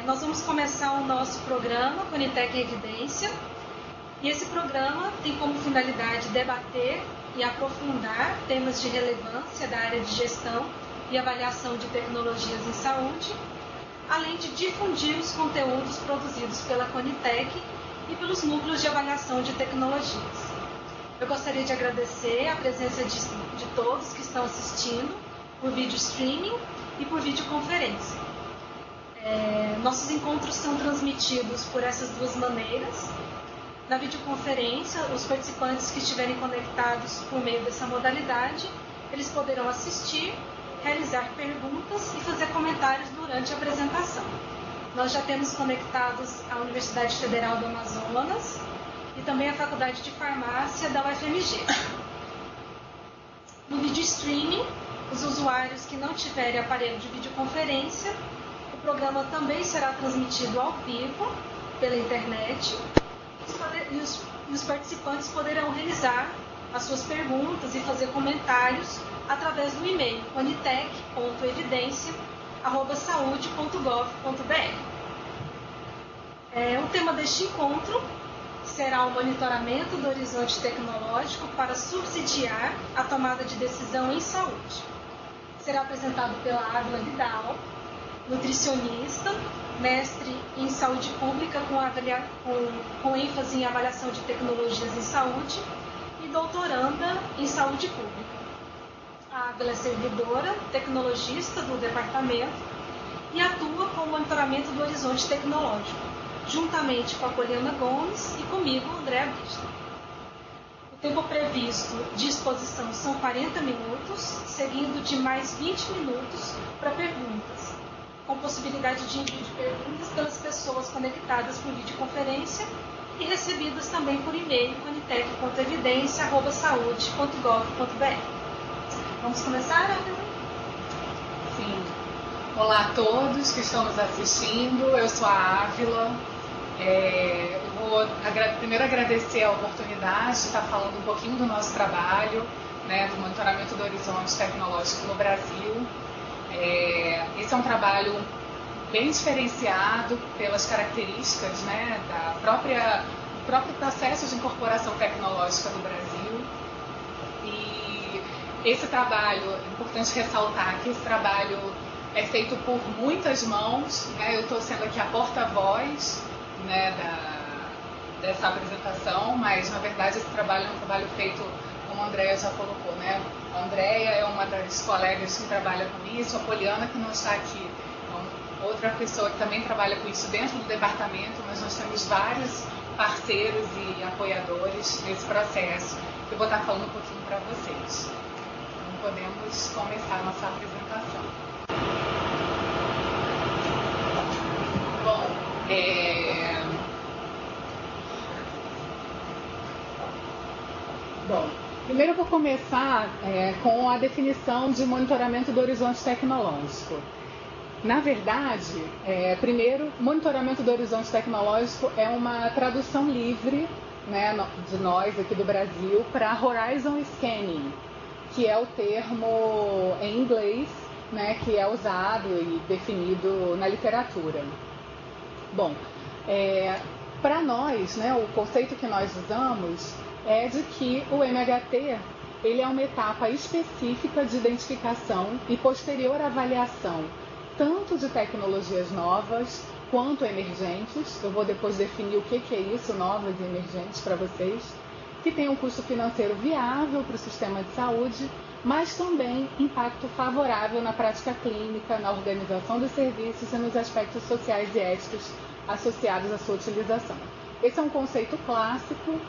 Nós vamos começar o nosso programa Conitec em Evidência, e esse programa tem como finalidade debater e aprofundar temas de relevância da área de gestão e avaliação de tecnologias em saúde, além de difundir os conteúdos produzidos pela Conitec e pelos núcleos de avaliação de tecnologias. Eu gostaria de agradecer a presença de todos que estão assistindo por vídeo streaming e por videoconferência. Nossos encontros são transmitidos por essas duas maneiras. Na videoconferência, os participantes que estiverem conectados por meio dessa modalidade, eles poderão assistir, realizar perguntas e fazer comentários durante a apresentação. Nós já temos conectados a Universidade Federal do Amazonas e também a Faculdade de Farmácia da UFMG. No vídeo streaming, os usuários que não tiverem aparelho de videoconferência, o programa também será transmitido ao vivo pela internet e os participantes poderão realizar as suas perguntas e fazer comentários através do e-mail conitec.evidencia@saude.gov.br. O tema deste encontro será o monitoramento do horizonte tecnológico para subsidiar a tomada de decisão em saúde. Será apresentado pela Ávila Vidal, nutricionista, mestre em saúde pública com ênfase em avaliação de tecnologias em saúde e doutoranda em saúde pública. A Ávila é servidora, tecnologista do departamento e atua com o monitoramento do horizonte tecnológico, juntamente com a Poliana Gomes e comigo, André Abista. O tempo previsto de exposição são 40 minutos, seguido de mais 20 minutos para perguntas, com possibilidade de envio de perguntas pelas pessoas conectadas por videoconferência e recebidas também por e-mail conitec.evidencia@saude.gov.br. Vamos começar, Ávila? Sim. Olá a todos que estão nos assistindo. Eu sou a Ávila. Eu vou primeiro agradecer a oportunidade de estar falando um pouquinho do nosso trabalho, do monitoramento do horizonte tecnológico no Brasil. Esse é um trabalho bem diferenciado pelas características do próprio processo de incorporação tecnológica do Brasil. E esse trabalho, é importante ressaltar que esse trabalho é feito por muitas mãos, Eu estou sendo aqui a porta-voz dessa apresentação, mas na verdade esse trabalho é um trabalho feito, como a Andréia já colocou, A Andréia é uma das colegas que trabalha com isso, a Poliana que não está aqui, outra pessoa que também trabalha com isso dentro do departamento, mas nós temos vários parceiros e apoiadores nesse processo, que eu vou estar falando um pouquinho para vocês. Então podemos começar a nossa apresentação. Bom, primeiro eu vou começar com a definição de monitoramento do horizonte tecnológico. Na verdade, primeiro, monitoramento do horizonte tecnológico é uma tradução livre de nós aqui do Brasil para Horizon Scanning, que é o termo em inglês que é usado e definido na literatura. Bom, para nós, o conceito que nós usamos é de que o MHT ele é uma etapa específica de identificação e posterior avaliação tanto de tecnologias novas quanto emergentes. Eu vou depois definir o que é isso, novas e emergentes, para vocês, que tem um custo financeiro viável para o sistema de saúde, mas também impacto favorável na prática clínica, na organização dos serviços e nos aspectos sociais e éticos associados à sua utilização. Esse é um conceito clássico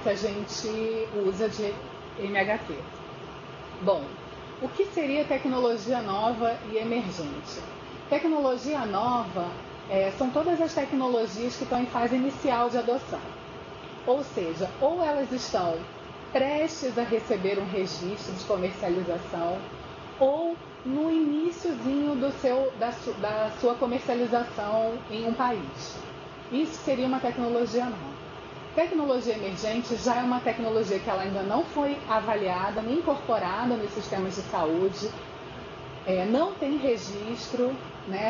que a gente usa de MHT. Bom, o que seria tecnologia nova e emergente? Tecnologia nova são todas as tecnologias que estão em fase inicial de adoção. Ou seja, ou elas estão prestes a receber um registro de comercialização, ou no iniciozinho da sua comercialização em um país. Isso seria uma tecnologia nova. Tecnologia emergente já é uma tecnologia que ela ainda não foi avaliada nem incorporada nos sistemas de saúde, não tem registro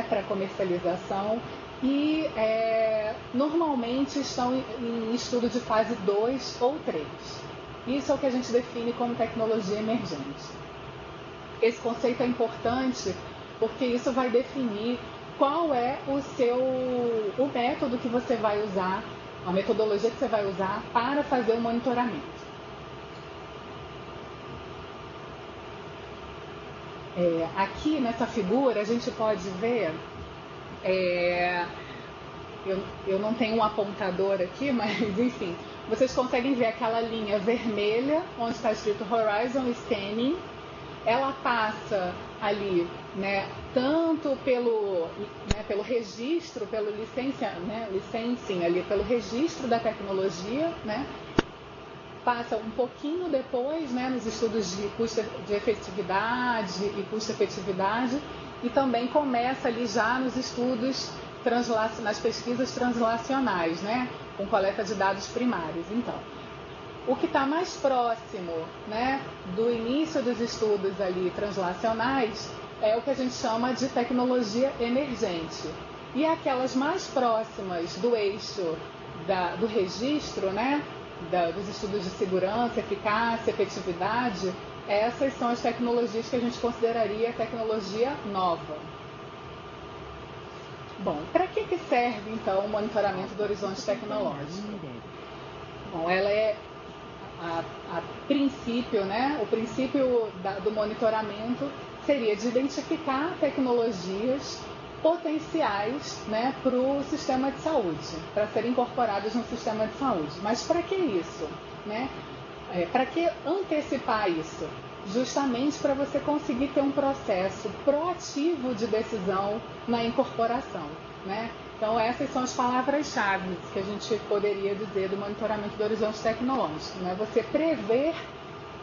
para comercialização e normalmente estão em estudo de fase 2 ou 3. Isso é o que a gente define como tecnologia emergente. Esse conceito é importante porque isso vai definir qual é o método que você vai usar, a metodologia que você vai usar para fazer o monitoramento. Aqui nessa figura a gente pode ver, eu não tenho um apontador aqui, mas enfim, vocês conseguem ver aquela linha vermelha onde está escrito Horizon Scanning. Ela passa ali, né, tanto pelo registro, pelo licensing ali, pelo registro da tecnologia, né, passa um pouquinho depois, né, nos estudos de efetividade e custo-efetividade, e também começa ali já nos estudos, nas pesquisas translacionais, né, com coleta de dados primários. Então, o que está mais próximo, né, do início dos estudos ali translacionais é o que a gente chama de tecnologia emergente. E aquelas mais próximas do eixo do registro, né, dos estudos de segurança, eficácia, efetividade, essas são as tecnologias que a gente consideraria tecnologia nova. Bom, para que serve então o monitoramento do horizonte tecnológico? Bom, ela é a princípio, né, o princípio do monitoramento seria de identificar tecnologias potenciais, né, para o sistema de saúde, para serem incorporadas no sistema de saúde. Mas para que isso? Né? Para que antecipar isso? Justamente para você conseguir ter um processo proativo de decisão na incorporação. Né? Então essas são as palavras-chave que a gente poderia dizer do monitoramento do horizonte tecnológico. Né? Você prever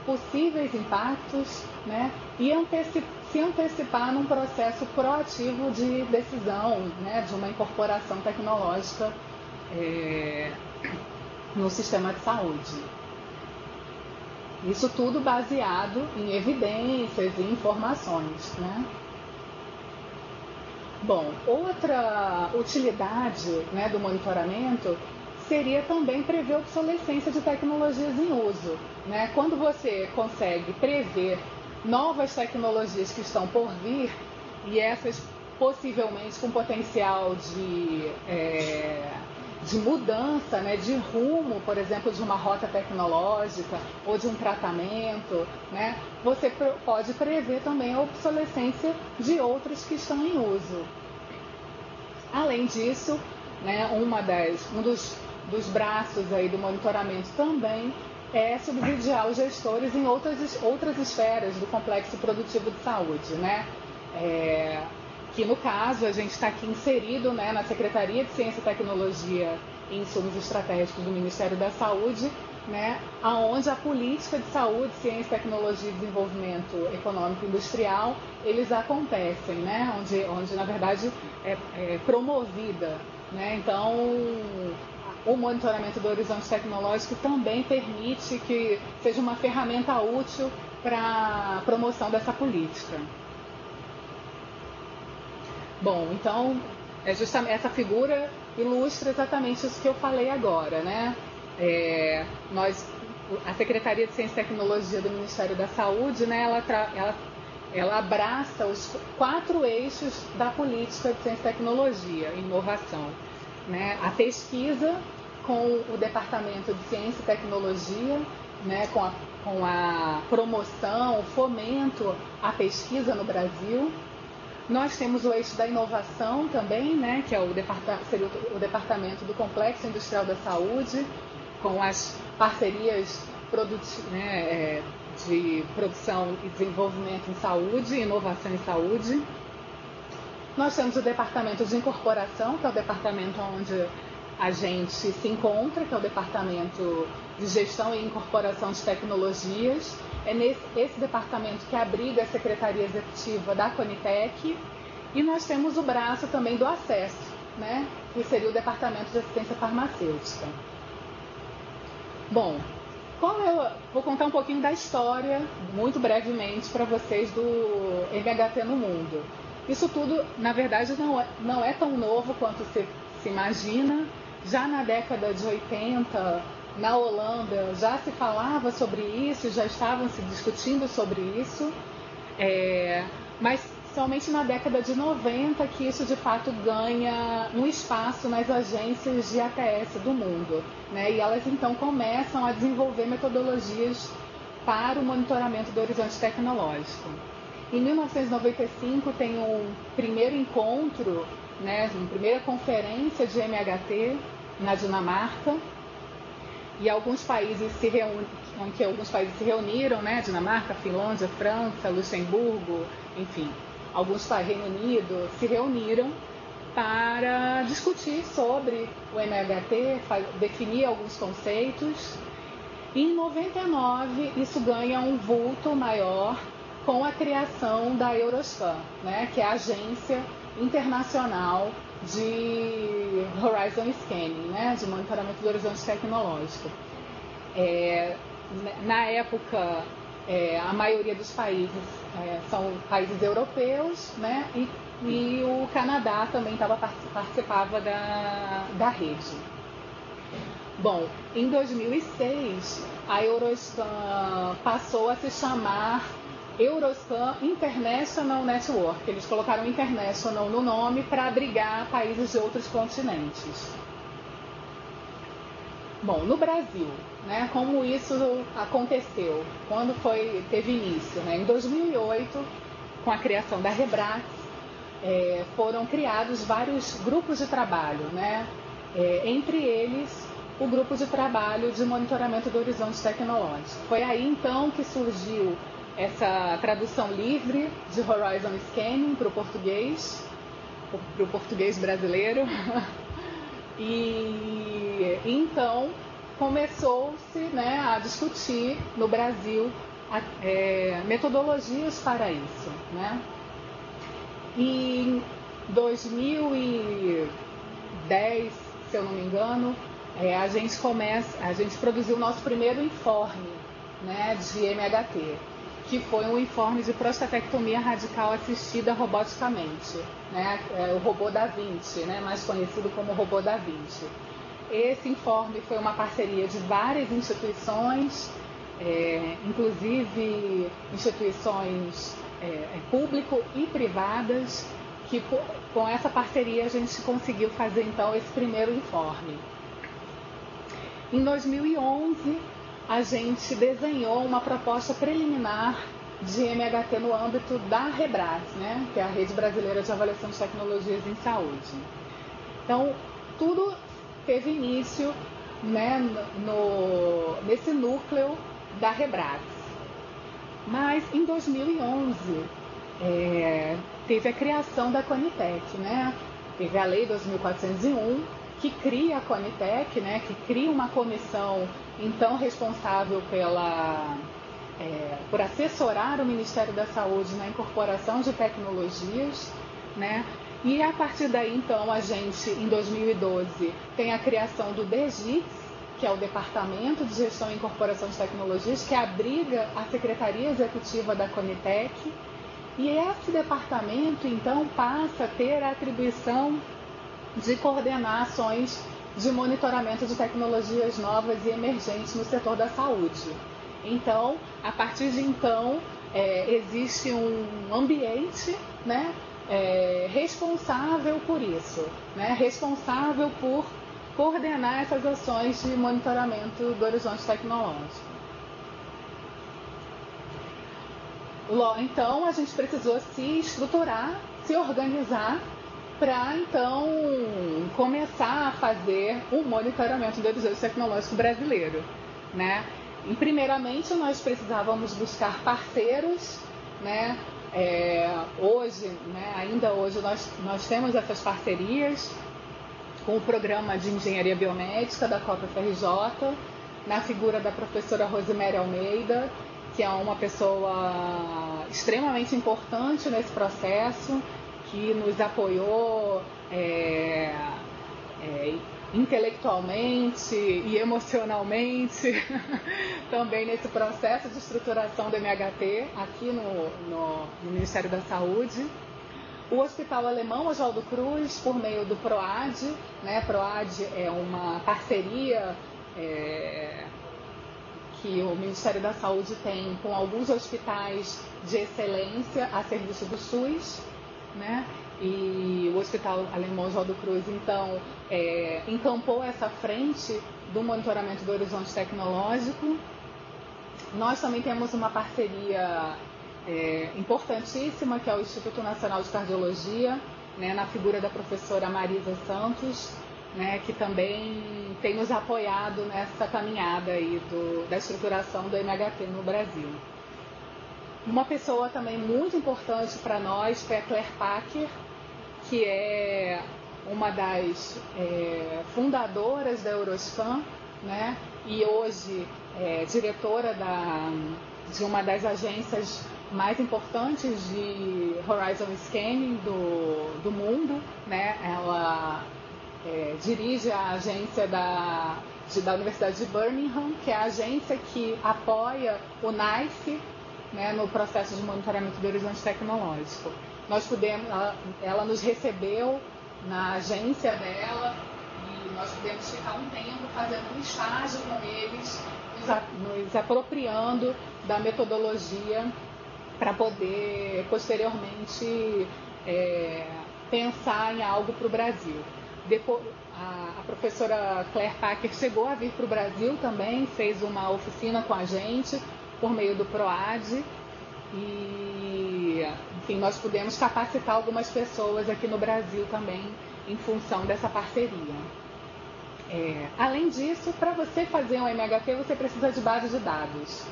possíveis impactos, né? E se antecipar num processo proativo de decisão, né? De uma incorporação tecnológica no sistema de saúde. Isso tudo baseado em evidências e informações. Né? Bom, outra utilidade, né, do monitoramento seria também prever a obsolescência de tecnologias em uso. Né? Quando você consegue prever novas tecnologias que estão por vir, e essas possivelmente com potencial de mudança, né, de rumo, por exemplo, de uma rota tecnológica ou de um tratamento, né, você pode prever também a obsolescência de outros que estão em uso. Além disso, né, um dos braços aí do monitoramento também é subsidiar os gestores em outras esferas do complexo produtivo de saúde, né? Que no caso a gente está aqui inserido, né, na Secretaria de Ciência e Tecnologia e Insumos Estratégicos do Ministério da Saúde, né, aonde a política de saúde, ciência, tecnologia e desenvolvimento econômico e industrial, eles acontecem, né, onde na verdade é promovida. Né? Então, o monitoramento do horizonte tecnológico também permite que seja uma ferramenta útil para a promoção dessa política. Bom, então, justamente essa figura ilustra exatamente isso que eu falei agora, né? A Secretaria de Ciência e Tecnologia do Ministério da Saúde, né, ela abraça os 4 eixos da política de ciência e tecnologia e inovação. Né? A pesquisa com o Departamento de Ciência e Tecnologia, né, com a promoção, o fomento à pesquisa no Brasil. Nós temos o eixo da inovação também, né, que seria o Departamento do Complexo Industrial da Saúde, com as parcerias de produção e desenvolvimento em saúde, inovação em saúde. Nós temos o Departamento de Incorporação, que é o departamento onde a gente se encontra, que é o Departamento de Gestão e Incorporação de Tecnologias. É esse departamento que abriga a Secretaria Executiva da Conitec. E nós temos o braço também do acesso, né, que seria o Departamento de Assistência Farmacêutica. Bom, vou contar um pouquinho da história, muito brevemente, para vocês do MHT no mundo. Isso tudo, na verdade, não é tão novo quanto se imagina. Já na década de 80, na Holanda, já se falava sobre isso, já estavam se discutindo sobre isso, mas somente na década de 90 que isso de fato ganha um espaço nas agências de ATS do mundo, né? E elas então começam a desenvolver metodologias para o monitoramento do horizonte tecnológico. Em 1995 tem um primeiro encontro, né, uma primeira conferência de MHT na Dinamarca, e alguns países se reuniram, né, Dinamarca, Finlândia, França, Luxemburgo, enfim, alguns países, Reino Unido, se reuniram para discutir sobre o MHT, definir alguns conceitos. E em 99 isso ganha um vulto maior com a criação da Euroscan, né, que é a agência internacional de Horizon Scanning, né, de monitoramento do horizonte tecnológico. Na época, a maioria dos países são países europeus, né, e o Canadá também participava da rede. Bom, em 2006, a Euroscan passou a se chamar Euroscan International Network. Eles colocaram International no nome para abrigar países de outros continentes. Bom, no Brasil, né, como isso aconteceu? Quando teve início? Né? Em 2008, com a criação da Rebrax, foram criados vários grupos de trabalho, né? Entre eles o grupo de trabalho de monitoramento do horizonte tecnológico. Foi aí então que surgiu essa tradução livre de Horizon Scanning para o português brasileiro. E então começou-se, né, a discutir no Brasil metodologias para isso, né? E em 2010, se eu não me engano, a gente produziu o nosso primeiro informe, né, de MHT, que foi um informe de prostatectomia radical assistida roboticamente, né, o robô da Vinci, né, mais conhecido como robô da Vinci. Esse informe foi uma parceria de várias instituições, inclusive instituições público e privadas, que com essa parceria a gente conseguiu fazer então esse primeiro informe. Em 2011, a gente desenhou uma proposta preliminar de MHT no âmbito da Rebrax, né, que é a Rede Brasileira de Avaliação de Tecnologias em Saúde. Então, tudo teve início, né, nesse núcleo da Rebrax. Mas, em 2011, teve a criação da Conitec, né? Teve a Lei 2401, que cria a Conitec, né, que cria uma comissão então responsável por assessorar o Ministério da Saúde na incorporação de tecnologias, né? E a partir daí então a gente, em 2012, tem a criação do DGITS, que é o Departamento de Gestão e Incorporação de Tecnologias, que abriga a Secretaria Executiva da Conitec, e esse departamento então passa a ter a atribuição de coordenar ações de monitoramento de tecnologias novas e emergentes no setor da saúde. Então, a partir de então, existe um ambiente, né, responsável por isso, né, responsável por coordenar essas ações de monitoramento do horizonte tecnológico. Então, a gente precisou se estruturar, se organizar, para então começar a fazer o monitoramento do horizonte tecnológico brasileiro, né? E, primeiramente, nós precisávamos buscar parceiros, né? Hoje, né, ainda hoje, nós temos essas parcerias com o programa de engenharia biomédica da COPA-FRJ, na figura da professora Rosemary Almeida, que é uma pessoa extremamente importante nesse processo, que nos apoiou intelectualmente e emocionalmente também nesse processo de estruturação do MHT aqui no Ministério da Saúde. O Hospital Alemão Oswaldo Cruz, por meio do PROAD, né? PROAD é uma parceria que o Ministério da Saúde tem com alguns hospitais de excelência a serviço do SUS, né? E o Hospital Alemão Oswaldo Cruz, então, encampou essa frente do monitoramento do horizonte tecnológico. Nós também temos uma parceria importantíssima, que é o Instituto Nacional de Cardiologia, né, na figura da professora Marisa Santos, né, que também tem nos apoiado nessa caminhada aí da estruturação do MHT no Brasil. Uma pessoa também muito importante para nós foi a Claire Packer, que é uma das fundadoras da Euroscan, né, e hoje diretora de uma das agências mais importantes de Horizon Scanning do mundo, né? Ela dirige a agência da Universidade de Birmingham, que é a agência que apoia o NICE, né, no processo de monitoramento do horizonte tecnológico. Ela nos recebeu na agência dela e nós pudemos ficar um tempo fazendo um estágio com eles, nos apropriando da metodologia para poder posteriormente pensar em algo para o Brasil. Depois, a professora Claire Packer chegou a vir para o Brasil também, fez uma oficina com a gente por meio do PROAD e, enfim, nós pudemos capacitar algumas pessoas aqui no Brasil também em função dessa parceria. Além disso, para você fazer um MHT, você precisa de base de dados,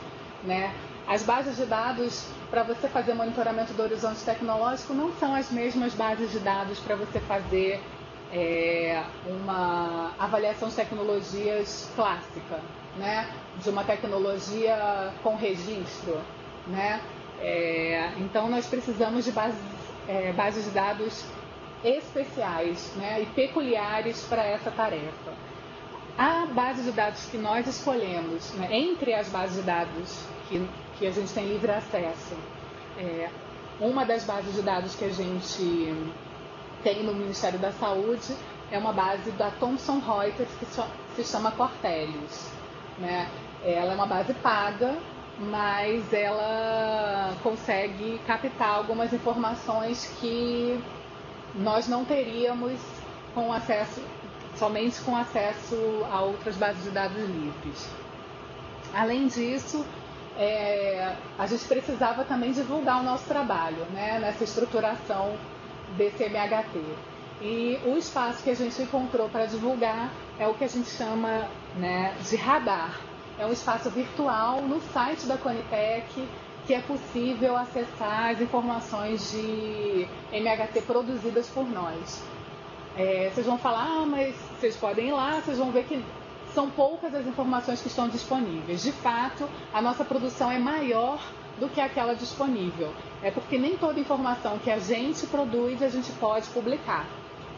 né? As bases de dados para você fazer monitoramento do horizonte tecnológico não são as mesmas bases de dados para você fazer uma avaliação de tecnologias clássica, né? De uma tecnologia com registro, né? Então nós precisamos de bases de dados especiais, né, e peculiares para essa tarefa. A base de dados que nós escolhemos, né, entre as bases de dados que a gente tem livre acesso, uma das bases de dados que a gente tem no Ministério da Saúde é uma base da Thomson Reuters que se chama Cortellius, né? Ela é uma base paga, mas ela consegue captar algumas informações que nós não teríamos somente com acesso a outras bases de dados livres. Além disso, a gente precisava também divulgar o nosso trabalho, né, nessa estruturação desse MHT. E o espaço que a gente encontrou para divulgar é o que a gente chama, né, de radar. É um espaço virtual no site da Conitec, que é possível acessar as informações de MHT produzidas por nós. Vocês vão falar, mas vocês podem ir lá, vocês vão ver que são poucas as informações que estão disponíveis. De fato, a nossa produção é maior do que aquela disponível. É porque nem toda informação que a gente produz a gente pode publicar,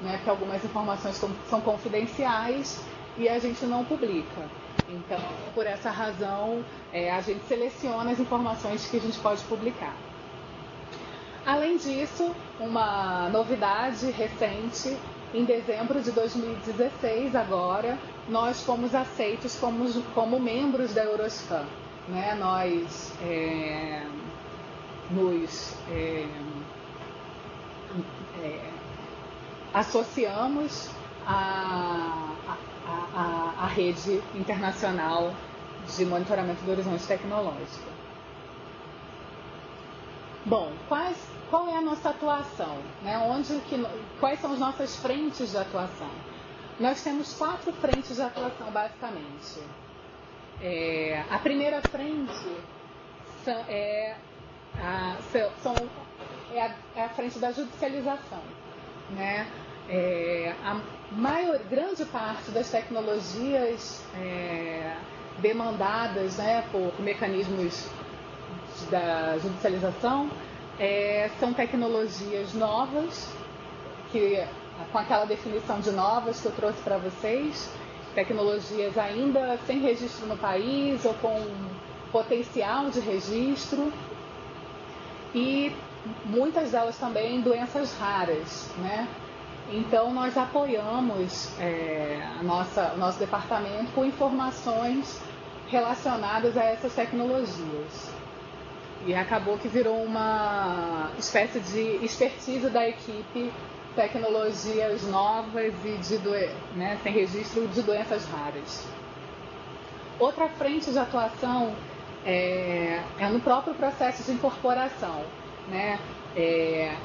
né? Porque algumas informações são confidenciais e a gente não publica. Então, por essa razão, a gente seleciona as informações que a gente pode publicar. Além disso, uma novidade recente, em dezembro de 2016, agora, nós fomos aceitos como membros da Euroscan, né? Nós nos associamos à rede internacional de monitoramento do horizonte tecnológico. Bom, qual é a nossa atuação? Né? Quais são as nossas frentes de atuação? Nós temos 4 frentes de atuação, basicamente. A primeira frente é a frente da judicialização, né? Grande parte das tecnologias demandadas, né, por mecanismos da judicialização são tecnologias novas, com aquela definição de novas que eu trouxe para vocês, tecnologias ainda sem registro no país ou com potencial de registro, e muitas delas também doenças raras, né? Então nós apoiamos o nosso departamento com informações relacionadas a essas tecnologias. E acabou que virou uma espécie de expertise da equipe, tecnologias novas e sem registro de doenças raras. Outra frente de atuação é no próprio processo de incorporação, né?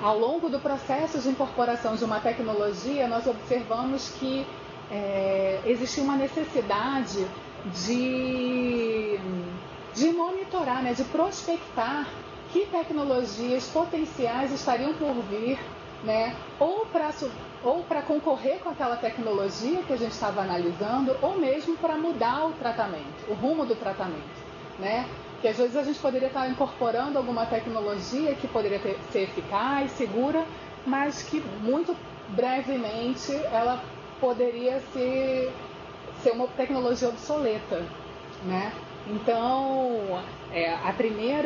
Ao longo do processo de incorporação de uma tecnologia, nós observamos que existe uma necessidade de monitorar, né, de prospectar que tecnologias potenciais estariam por vir, né, ou para concorrer com aquela tecnologia que a gente estava analisando, ou mesmo para mudar o tratamento, o rumo do tratamento, né? Que às vezes a gente poderia estar incorporando alguma tecnologia que poderia ser eficaz, segura, mas que muito brevemente ela poderia ser uma tecnologia obsoleta, né? Então,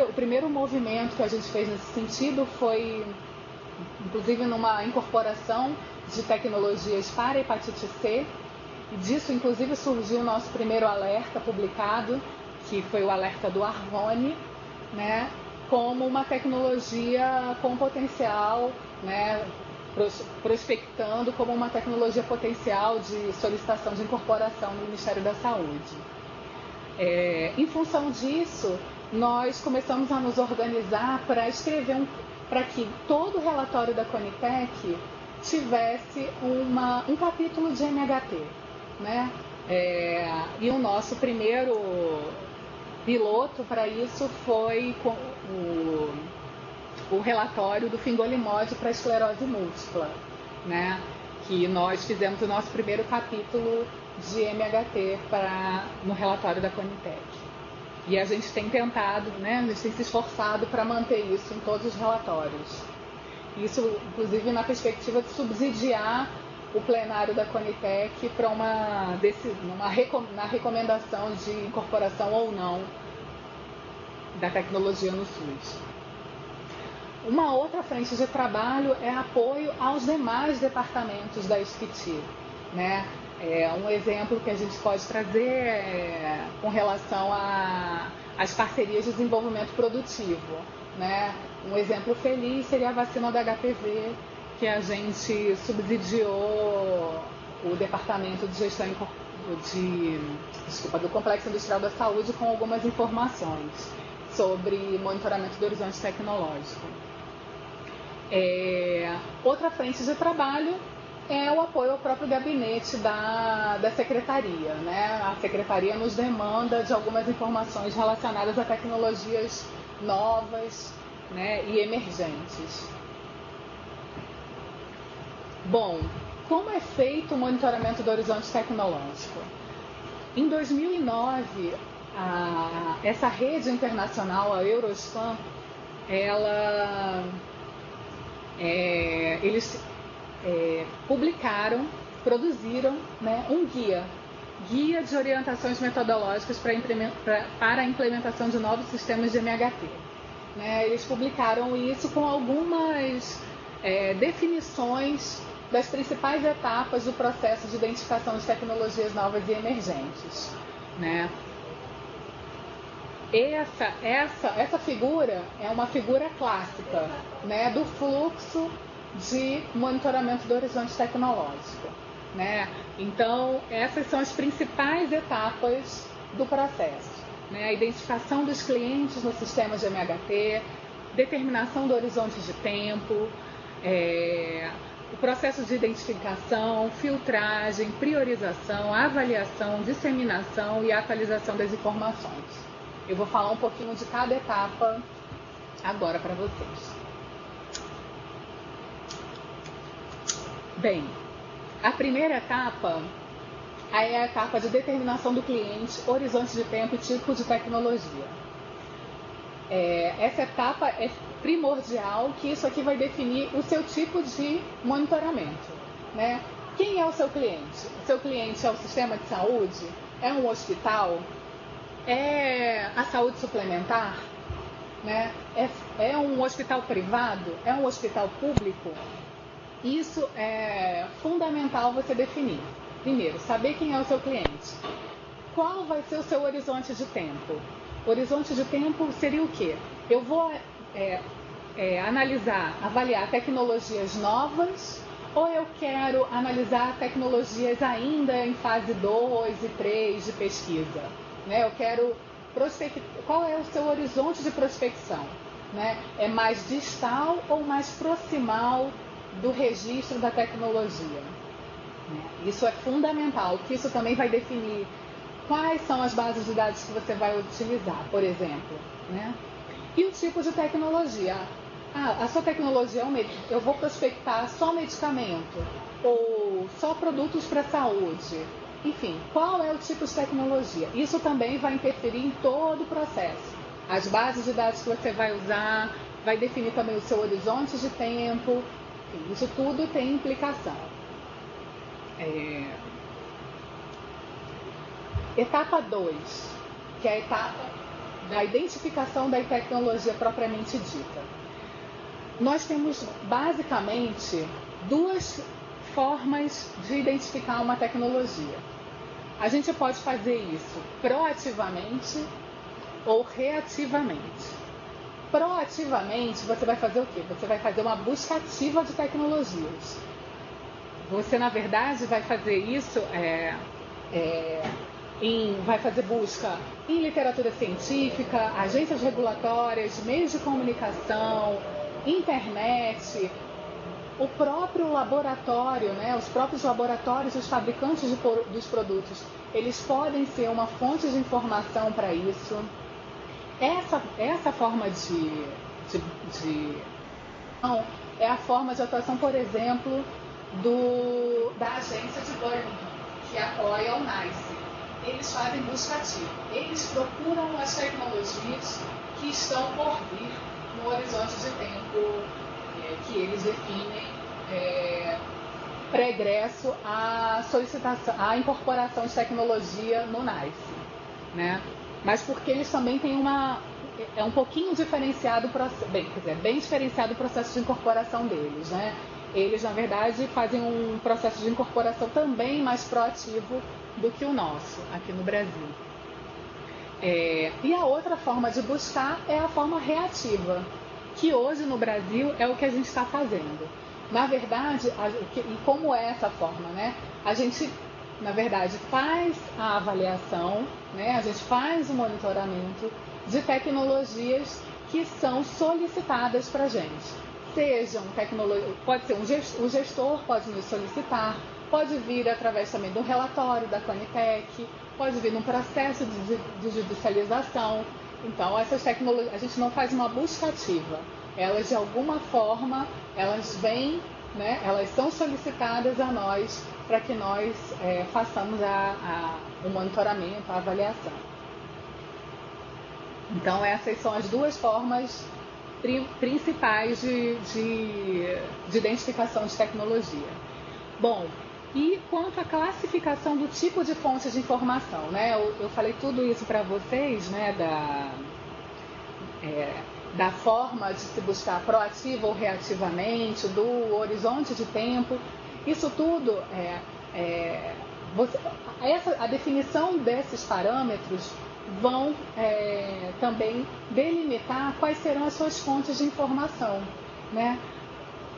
o primeiro movimento que a gente fez nesse sentido foi, inclusive, numa incorporação de tecnologias para hepatite C, e disso, inclusive, surgiu o nosso primeiro alerta publicado, que foi o alerta do Arvone, né, como uma tecnologia com potencial, né, prospectando como uma tecnologia potencial de solicitação de incorporação no Ministério da Saúde. Em função disso, nós começamos a nos organizar para escrever para que todo o relatório da Conitec tivesse um capítulo de MHT, né? E o nosso primeiro piloto para isso foi o relatório do fingolimod para esclerose múltipla, né? Que nós fizemos o nosso primeiro capítulo de MHT no relatório da Conitec. E a gente tem tentado, né, a gente tem se esforçado para manter isso em todos os relatórios. Isso, inclusive, na perspectiva de subsidiar o plenário da Conitec para na recomendação de incorporação ou não da tecnologia no SUS. Uma outra frente de trabalho é apoio aos demais departamentos da SPT, né? Um exemplo que a gente pode trazer com relação às parcerias de desenvolvimento produtivo, né? Um exemplo feliz seria a vacina da HPV, que a gente subsidiou o Departamento de Gestão do Complexo Industrial da Saúde com algumas informações sobre monitoramento do horizonte tecnológico. Outra frente de trabalho é o apoio ao próprio gabinete da secretaria, né? A secretaria nos demanda de algumas informações relacionadas a tecnologias novas, né, e emergentes. Bom, como é feito o monitoramento do horizonte tecnológico? Em 2009, essa rede internacional, a Eurospam, eles produziram, né, um guia de orientações metodológicas para a implementação de novos sistemas de MHT. Né? Eles publicaram isso com algumas definições das principais etapas do processo de identificação de tecnologias novas e emergentes. Né? Essa figura é uma figura clássica, né, do fluxo de monitoramento do horizonte tecnológico, né? Então, essas são as principais etapas do processo, né? A identificação dos clientes no sistema de MHT, determinação do horizonte de tempo, o processo de identificação, filtragem, priorização, avaliação, disseminação e atualização das informações. Eu vou falar um pouquinho de cada etapa agora para vocês. Bem, a primeira etapa é a etapa de determinação do cliente, horizonte de tempo e tipo de tecnologia. Essa etapa é primordial, que isso aqui vai definir o seu tipo de monitoramento, né? Quem é o seu cliente? O seu cliente é o sistema de saúde? É um hospital? É a saúde suplementar? né? É um hospital privado? É um hospital público? Isso é fundamental você definir. Primeiro, saber quem é o seu cliente. Qual vai ser o seu horizonte de tempo? O horizonte de tempo seria o quê? Eu vou analisar, avaliar tecnologias novas, ou eu quero analisar tecnologias ainda em fase 2 e 3 de pesquisa? Né? Eu quero prospectar. Qual é o seu horizonte de prospecção? Né? É mais distal ou mais proximal do registro da tecnologia? Né? Isso é fundamental, porque isso também vai definir quais são as bases de dados que você vai utilizar, por exemplo. Né? E o tipo de tecnologia. A sua tecnologia é eu vou prospectar só medicamento ou só produtos para a saúde. Enfim, qual é o tipo de tecnologia? Isso também vai interferir em todo o processo. As bases de dados que você vai usar, vai definir também o seu horizonte de tempo. Enfim, isso tudo tem implicação. Etapa 2, que é a etapa da identificação da tecnologia propriamente dita. Nós temos basicamente duas formas de identificar uma tecnologia. A gente pode fazer isso proativamente ou reativamente. Proativamente, você vai fazer o quê? Você vai fazer uma busca ativa de tecnologias. Você, na verdade, vai fazer isso, vai fazer busca em literatura científica, agências regulatórias, meios de comunicação, internet, o próprio laboratório, né? Os próprios laboratórios, os fabricantes dos produtos, eles podem ser uma fonte de informação para isso. Essa forma é a forma de atuação, por exemplo, da agência de Birmingham, que apoia o NICE. Eles fazem busca ativa. Eles procuram as tecnologias que estão por vir no horizonte de tempo que eles definem pregresso à incorporação de tecnologia no NICE, né? Mas porque eles também têm um pouquinho diferenciado, bem diferenciado o processo de incorporação deles, né? Eles, na verdade, fazem um processo de incorporação também mais proativo do que o nosso, aqui no Brasil. E a outra forma de buscar é a forma reativa, que hoje no Brasil é o que a gente está fazendo. Na verdade, e como é essa forma, né? A gente, na verdade, faz a avaliação, né? A gente faz o monitoramento de tecnologias que são solicitadas para a gente. Sejam tecnologias, pode ser o gestor pode nos solicitar, pode vir através também do relatório da Conitec, pode vir num processo de judicialização. Então, essas tecnologias, a gente não faz uma busca ativa. Elas, de alguma forma, elas vêm, né, elas são solicitadas a nós para que nós façamos o monitoramento, a avaliação. Então, essas são as duas formas principais de identificação de tecnologia. Bom, e quanto à classificação do tipo de fonte de informação, né? Eu falei tudo isso para vocês, né? Da forma de se buscar proativa ou reativamente, do horizonte de tempo. Isso tudo, a definição desses parâmetros vão também delimitar quais serão as suas fontes de informação, né?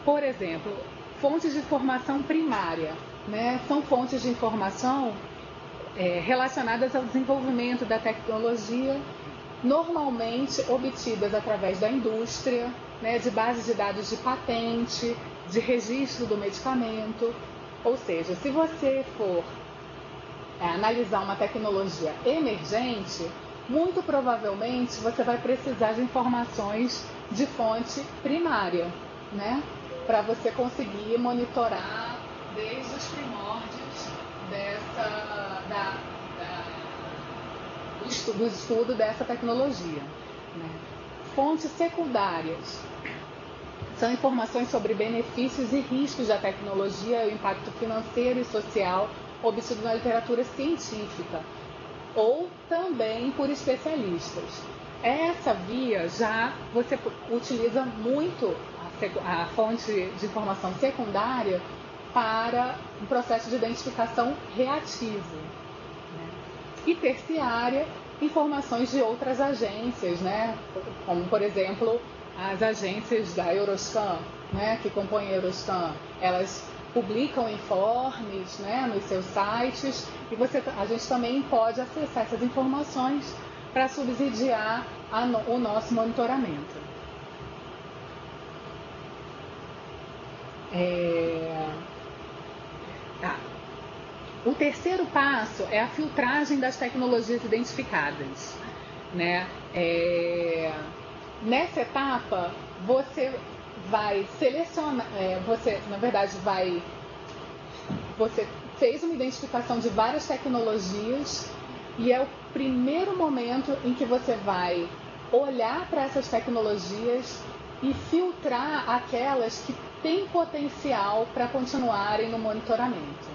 Por exemplo, fontes de informação primária, né? São fontes de informação relacionadas ao desenvolvimento da tecnologia, normalmente obtidas através da indústria, né? De bases de dados de patente, de registro do medicamento. Ou seja, se você for analisar uma tecnologia emergente, muito provavelmente você vai precisar de informações de fonte primária, né? Para você conseguir monitorar desde os primórdios do estudo dessa tecnologia, né? Fontes secundárias são informações sobre benefícios e riscos da tecnologia, o impacto financeiro e social obtido na literatura científica, ou também por especialistas. Essa via já você utiliza muito a fonte de informação secundária para um processo de identificação reativo, né? E terciária, informações de outras agências, né? Como, por exemplo, as agências da Euroscan, né? Que compõem a Euroscan, elas publicam informes, né? Nos seus sites, e a gente também pode acessar essas informações para subsidiar o nosso monitoramento. O terceiro passo é a filtragem das tecnologias identificadas, né? Nessa etapa, você vai selecionar, você fez uma identificação de várias tecnologias e é o primeiro momento em que você vai olhar para essas tecnologias e filtrar aquelas que têm potencial para continuarem no monitoramento,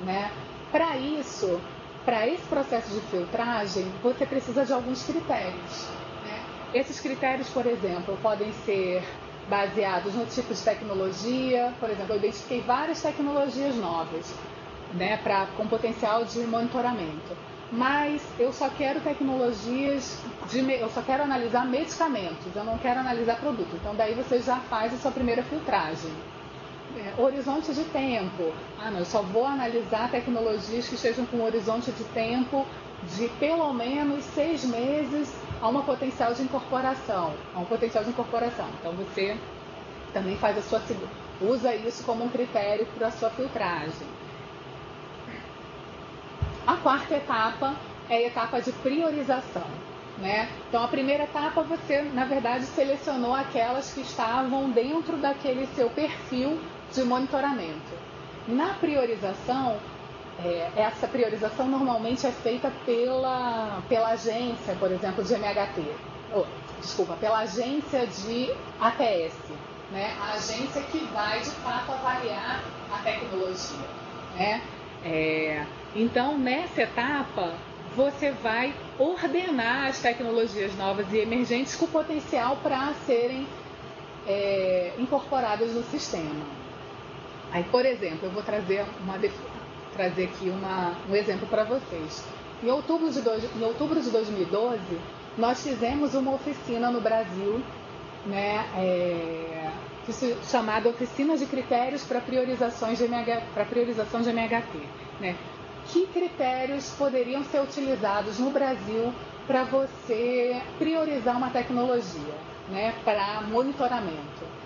né? Para isso, para esse processo de filtragem, você precisa de alguns critérios, né? Esses critérios, por exemplo, podem ser baseados no tipo de tecnologia. Por exemplo, eu identifiquei várias tecnologias novas, né, com potencial de monitoramento, mas eu só quero eu só quero analisar medicamentos, eu não quero analisar produto. Então daí você já faz a sua primeira filtragem. Horizonte de tempo. Não, eu só vou analisar tecnologias que estejam com um horizonte de tempo de pelo menos 6 meses a um potencial de incorporação. Então você também usa isso como um critério para a sua filtragem. A quarta etapa é a etapa de priorização, né? Então, a primeira etapa você, na verdade, selecionou aquelas que estavam dentro daquele seu perfil de monitoramento. Na priorização, essa priorização normalmente é feita pela agência, por exemplo, de MHT. Pela agência de ATS, né? A agência que vai, de fato, avaliar a tecnologia, né? Então, nessa etapa, você vai ordenar as tecnologias novas e emergentes com potencial para serem incorporadas no sistema. Aí, por exemplo, eu vou trazer aqui um exemplo para vocês. Em outubro de 2012, nós fizemos uma oficina no Brasil, né, chamada Oficina de Critérios para Priorização de MHT. Né? Que critérios poderiam ser utilizados no Brasil para você priorizar uma tecnologia, né, para monitoramento?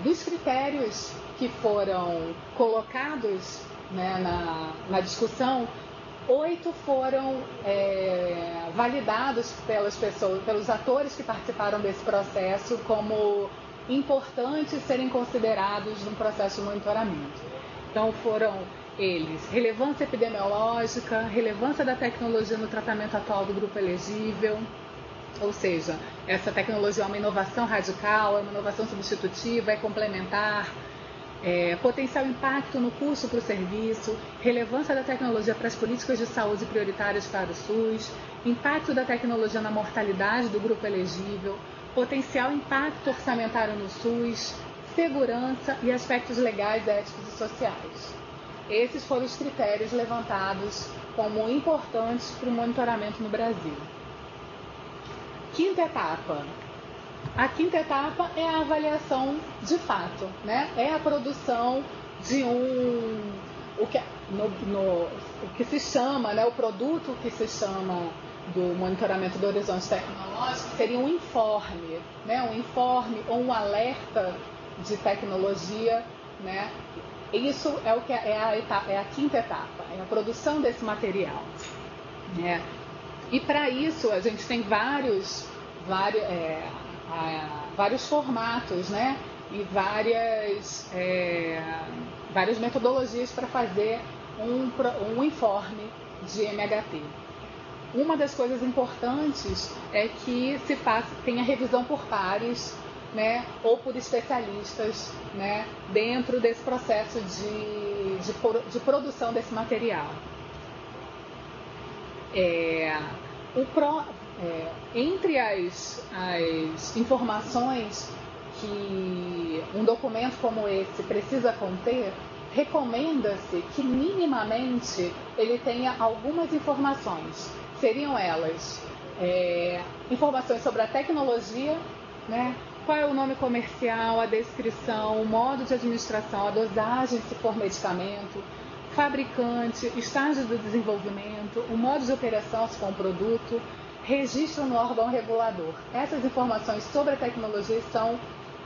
Dos critérios que foram colocados, né, na discussão, 8 foram validados pelos atores que participaram desse processo como importantes serem considerados num processo de monitoramento. Então foram eles: relevância epidemiológica, relevância da tecnologia no tratamento atual do grupo elegível, ou seja, essa tecnologia é uma inovação radical, é uma inovação substitutiva, é complementar, potencial impacto no custo para o serviço, relevância da tecnologia para as políticas de saúde prioritárias para o SUS, impacto da tecnologia na mortalidade do grupo elegível, potencial impacto orçamentário no SUS, segurança e aspectos legais, éticos e sociais. Esses foram os critérios levantados como importantes para o monitoramento no Brasil. Quinta etapa. A quinta etapa é a avaliação de fato, né? É a produção de o que se chama, né? O produto que se chama do monitoramento do horizonte tecnológico seria um informe, né? Um informe ou um alerta de tecnologia, né? Isso é a quinta etapa, é a produção desse material, né? E para isso a gente tem vários formatos, né? E várias metodologias para fazer um informe de MHT. Uma das coisas importantes é que tenha revisão por pares, né, ou por especialistas, né, dentro desse processo de produção desse material. entre as informações que um documento como esse precisa conter, recomenda-se que minimamente ele tenha algumas informações. Seriam elas informações sobre a tecnologia, né? Qual é o nome comercial, a descrição, o modo de administração, a dosagem, se for medicamento, fabricante, estágio do desenvolvimento, o modo de operação, se for um produto, registro no órgão regulador. Essas informações sobre a tecnologia são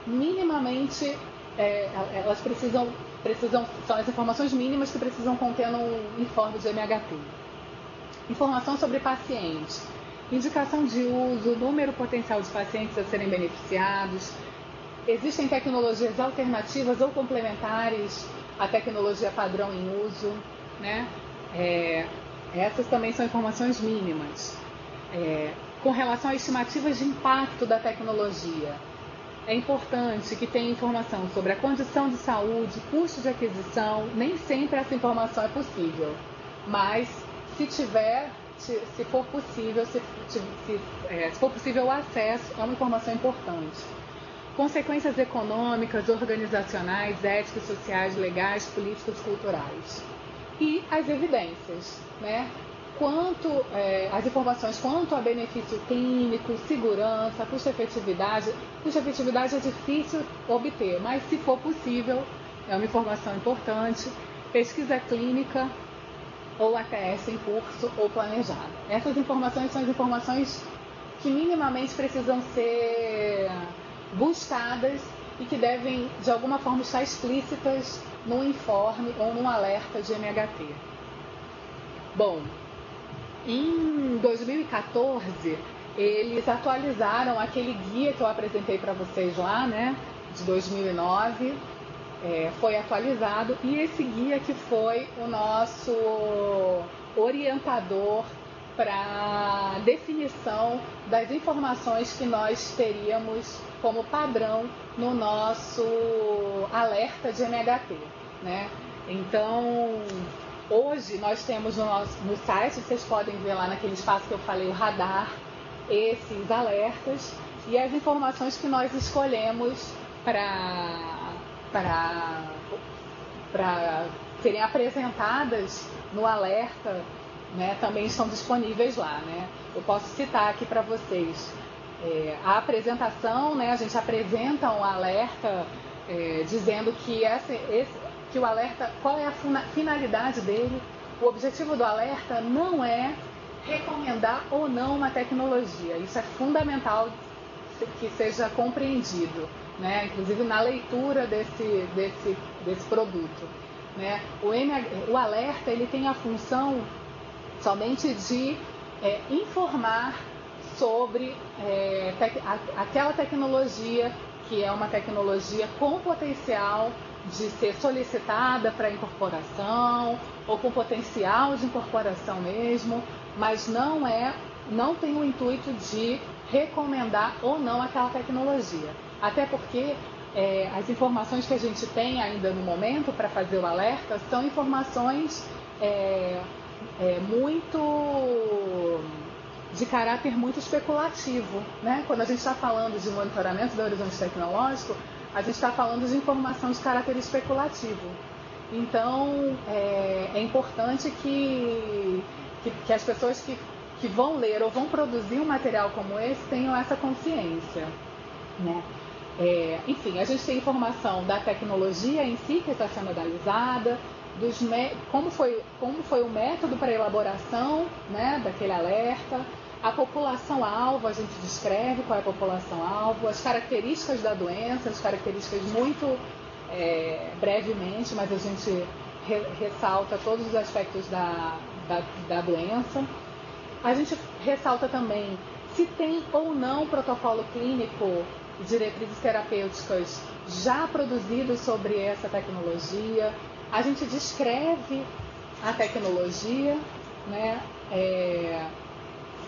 minimamente, elas precisam, são as informações mínimas que precisam conter no informe de MHT. Informação sobre paciente, indicação de uso, número potencial de pacientes a serem beneficiados. Existem tecnologias alternativas ou complementares à tecnologia padrão em uso, né? Essas também são informações mínimas. Com relação a estimativas de impacto da tecnologia, é importante que tenha informação sobre a condição de saúde, custo de aquisição. Nem sempre essa informação é possível, mas se for possível o acesso, é uma informação importante. Consequências econômicas, organizacionais, éticas, sociais, legais, políticas, culturais. E as evidências, né? As informações quanto a benefício clínico, segurança, custo-efetividade. Custo-efetividade é difícil obter, mas se for possível, é uma informação importante. Pesquisa clínica ou ATS em curso ou planejada. Essas informações são as informações que minimamente precisam ser buscadas e que devem, de alguma forma, estar explícitas no informe ou num alerta de MHT. Bom, em 2014, eles atualizaram aquele guia que eu apresentei para vocês lá, né, de 2009, foi atualizado, e esse guia que foi o nosso orientador para definição das informações que nós teríamos como padrão no nosso alerta de MHT, né? Então, hoje nós temos no site, vocês podem ver lá naquele espaço que eu falei, o radar, esses alertas e as informações que nós escolhemos para serem apresentadas no alerta, né, também estão disponíveis lá, né? Eu posso citar aqui para vocês a apresentação, né? A gente apresenta um alerta dizendo que o alerta, qual é a finalidade dele. O objetivo do alerta não é recomendar ou não uma tecnologia. Isso é fundamental que seja compreendido, né? Inclusive na leitura desse produto, né? O alerta, ele tem a função somente de informar sobre aquela tecnologia que é uma tecnologia com potencial de ser solicitada para incorporação ou com potencial de incorporação mesmo, mas não tem o intuito de recomendar ou não aquela tecnologia. Até porque as informações que a gente tem ainda no momento para fazer o alerta são informações de caráter muito especulativo, né? Quando a gente está falando de monitoramento do horizonte tecnológico, a gente está falando de informação de caráter especulativo. Então, é importante que as pessoas que vão ler ou vão produzir um material como esse tenham essa consciência, né? Enfim, a gente tem informação da tecnologia em si que está sendo analisada, como foi o método para a elaboração, né, daquele alerta, a população-alvo, a gente descreve qual é a população-alvo, as características da doença, as características muito brevemente, mas a gente ressalta todos os aspectos da doença. A gente ressalta também se tem ou não protocolo clínico, diretrizes terapêuticas já produzidos sobre essa tecnologia. A gente descreve a tecnologia, né?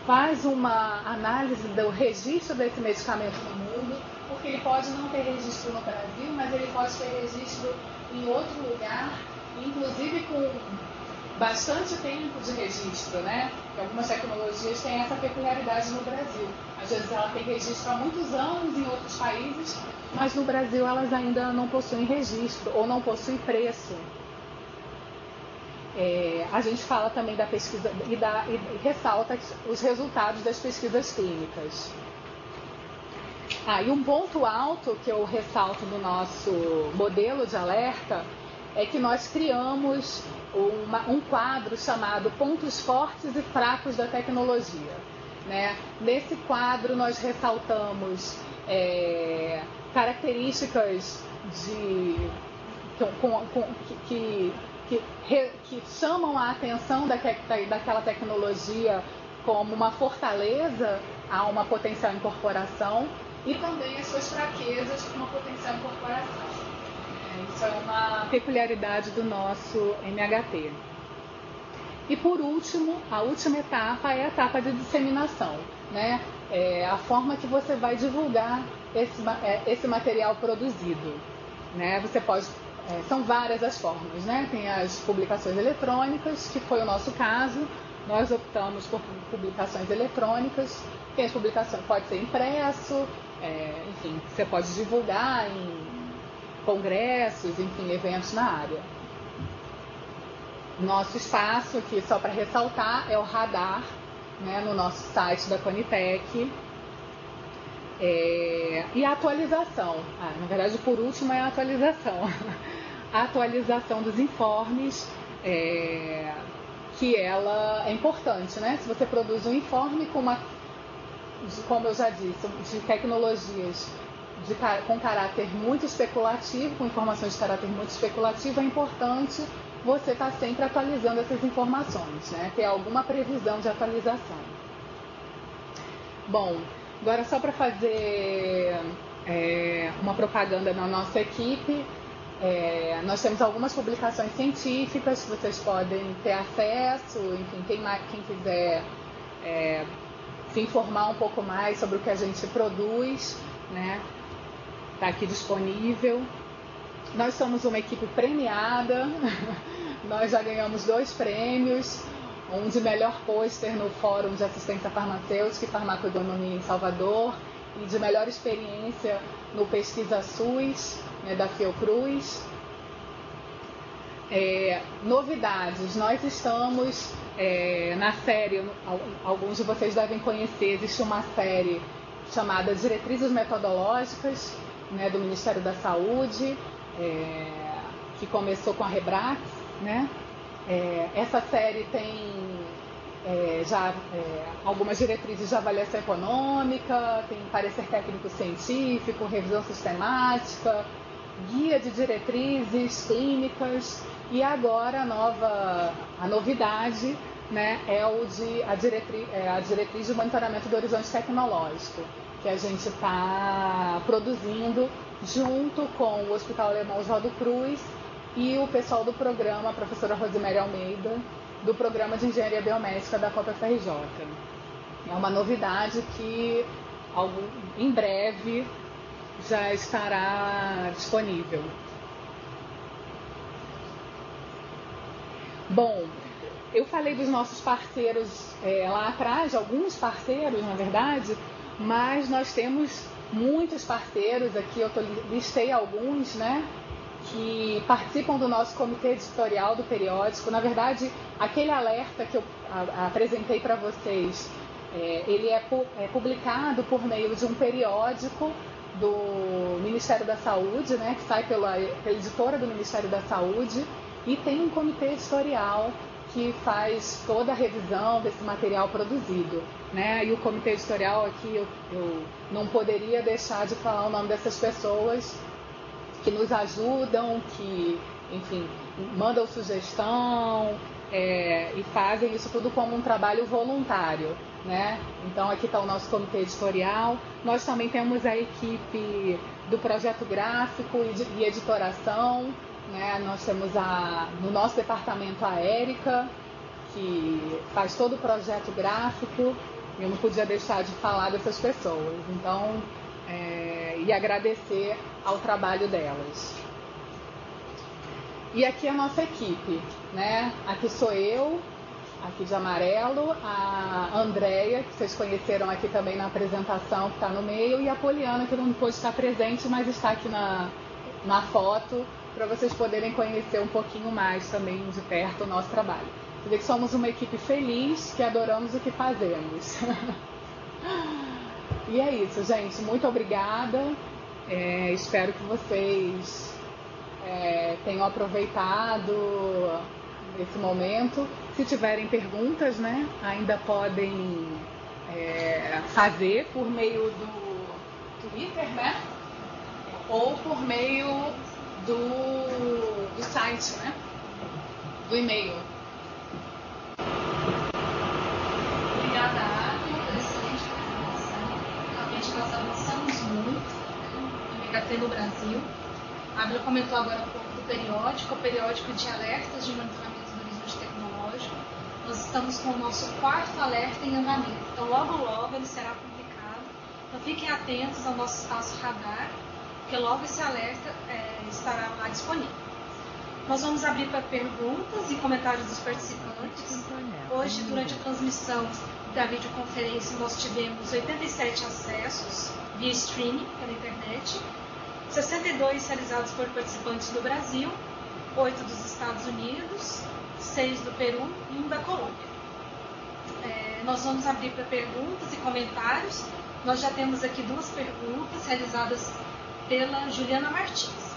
Faz uma análise do registro desse medicamento no mundo, porque ele pode não ter registro no Brasil, mas ele pode ter registro em outro lugar, inclusive com bastante tempo de registro, né? Porque algumas tecnologias têm essa peculiaridade no Brasil. Às vezes ela tem registro há muitos anos em outros países, mas no Brasil elas ainda não possuem registro ou não possuem preço. A gente fala também da pesquisa e ressalta os resultados das pesquisas clínicas. E um ponto alto que eu ressalto do nosso modelo de alerta é que nós criamos um quadro chamado Pontos Fortes e Fracos da Tecnologia, né? Nesse quadro nós ressaltamos características que chamam a atenção daquela tecnologia como uma fortaleza a uma potencial incorporação e também as suas fraquezas para uma potencial incorporação. Isso é uma peculiaridade do nosso MHT. E por último, a última etapa é a etapa de disseminação, né? A forma que você vai divulgar esse material produzido, né? Você pode são várias as formas, né? Tem as publicações eletrônicas, que foi o nosso caso. Nós optamos por publicações eletrônicas. Tem as publicações, pode ser impresso, enfim, você pode divulgar em congressos, enfim, eventos na área. Nosso espaço aqui, só para ressaltar, é o radar, né, no nosso site da Conitec. E a atualização, na verdade, por último, é a atualização. A atualização dos informes, que ela é importante, né? Se você produz um informe como eu já disse, de tecnologias com caráter muito especulativo, com informações de caráter muito especulativo, é importante você estar sempre atualizando essas informações, né? Ter alguma previsão de atualização. Bom, agora só para fazer uma propaganda na nossa equipe, nós temos algumas publicações científicas que vocês podem ter acesso, enfim, quem quiser se informar um pouco mais sobre o que a gente produz, né? Está aqui disponível. Nós somos uma equipe premiada, nós já ganhamos 2 prêmios, um de melhor pôster no Fórum de Assistência Farmacêutica e Farmacoeconomia em Salvador e de melhor experiência no Pesquisa SUS, né, da Fiocruz. Novidades, nós estamos na série, alguns de vocês devem conhecer, existe uma série chamada Diretrizes Metodológicas, né, do Ministério da Saúde, que começou com a Rebrax, né? Essa série tem algumas diretrizes de avaliação econômica, tem parecer técnico científico, revisão sistemática, guia de diretrizes clínicas, e agora a novidade, né, é a diretriz de monitoramento do horizonte tecnológico, que a gente está produzindo junto com o Hospital Alemão Oswaldo Cruz e o pessoal do programa, a professora Rosemary Almeida, do programa de Engenharia Biomédica da COPA-FRJ. É uma novidade que em breve já estará disponível. Bom, eu falei dos nossos parceiros lá atrás, de alguns parceiros, na verdade, mas nós temos muitos parceiros aqui, eu listei alguns, né, que participam do nosso comitê editorial do periódico. Na verdade, aquele alerta que eu apresentei para vocês, ele é publicado por meio de um periódico do Ministério da Saúde, né, que sai pela editora do Ministério da Saúde, e tem um comitê editorial que faz toda a revisão desse material produzido, né? E o comitê editorial aqui, eu não poderia deixar de falar o nome dessas pessoas que nos ajudam, que, enfim, mandam sugestão e fazem isso tudo como um trabalho voluntário, né? Então aqui está o nosso comitê editorial. Nós também temos a equipe do projeto gráfico e editoração, né? Nós temos no nosso departamento a Érica, que faz todo o projeto gráfico. Eu não podia deixar de falar dessas pessoas, então, e agradecer ao trabalho delas. E aqui é a nossa equipe, né? Aqui sou eu, aqui de amarelo, a Andréia, que vocês conheceram aqui também na apresentação, que está no meio, e a Poliana, que não pôde estar presente, mas está aqui na foto, para vocês poderem conhecer um pouquinho mais também de perto o nosso trabalho. Você vê que somos uma equipe feliz, que adoramos o que fazemos. E é isso, gente. Muito obrigada. Espero que vocês tenham aproveitado esse momento. Se tiverem perguntas, né, ainda podem fazer por meio do Twitter, né, ou por meio do site, né, do e-mail. Obrigada, Ávila, por excelente apresentação. Realmente nós avançamos muito no MHT no Brasil. A Ávila comentou agora um pouco do periódico, o periódico de alertas de monitoramento do horizonte tecnológico. Nós estamos com o nosso 4º alerta em andamento. Então, logo ele será publicado. Então, fiquem atentos ao nosso espaço radar, porque logo esse alerta estará lá disponível. Nós vamos abrir para perguntas e comentários dos participantes. Hoje, durante a transmissão da videoconferência, nós tivemos 87 acessos via streaming pela internet, 62 realizados por participantes do Brasil, 8 dos Estados Unidos, 6 do Peru e 1 da Colômbia. Nós vamos abrir para perguntas e comentários. Nós já temos aqui 2 perguntas realizadas pela Juliana Martins.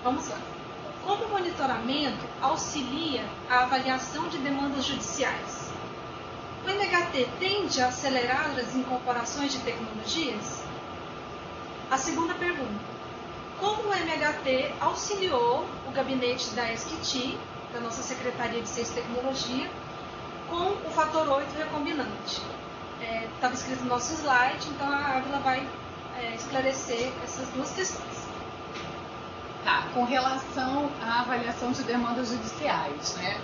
Vamos lá. Como o monitoramento auxilia a avaliação de demandas judiciais? O MHT tende a acelerar as incorporações de tecnologias? A segunda pergunta. Como o MHT auxiliou o gabinete da SQT, da nossa Secretaria de Ciência e Tecnologia, com o fator 8 recombinante? Estava escrito no nosso slide, então a Ávila vai esclarecer essas 2 questões. Tá, com relação à avaliação de demandas judiciais, né?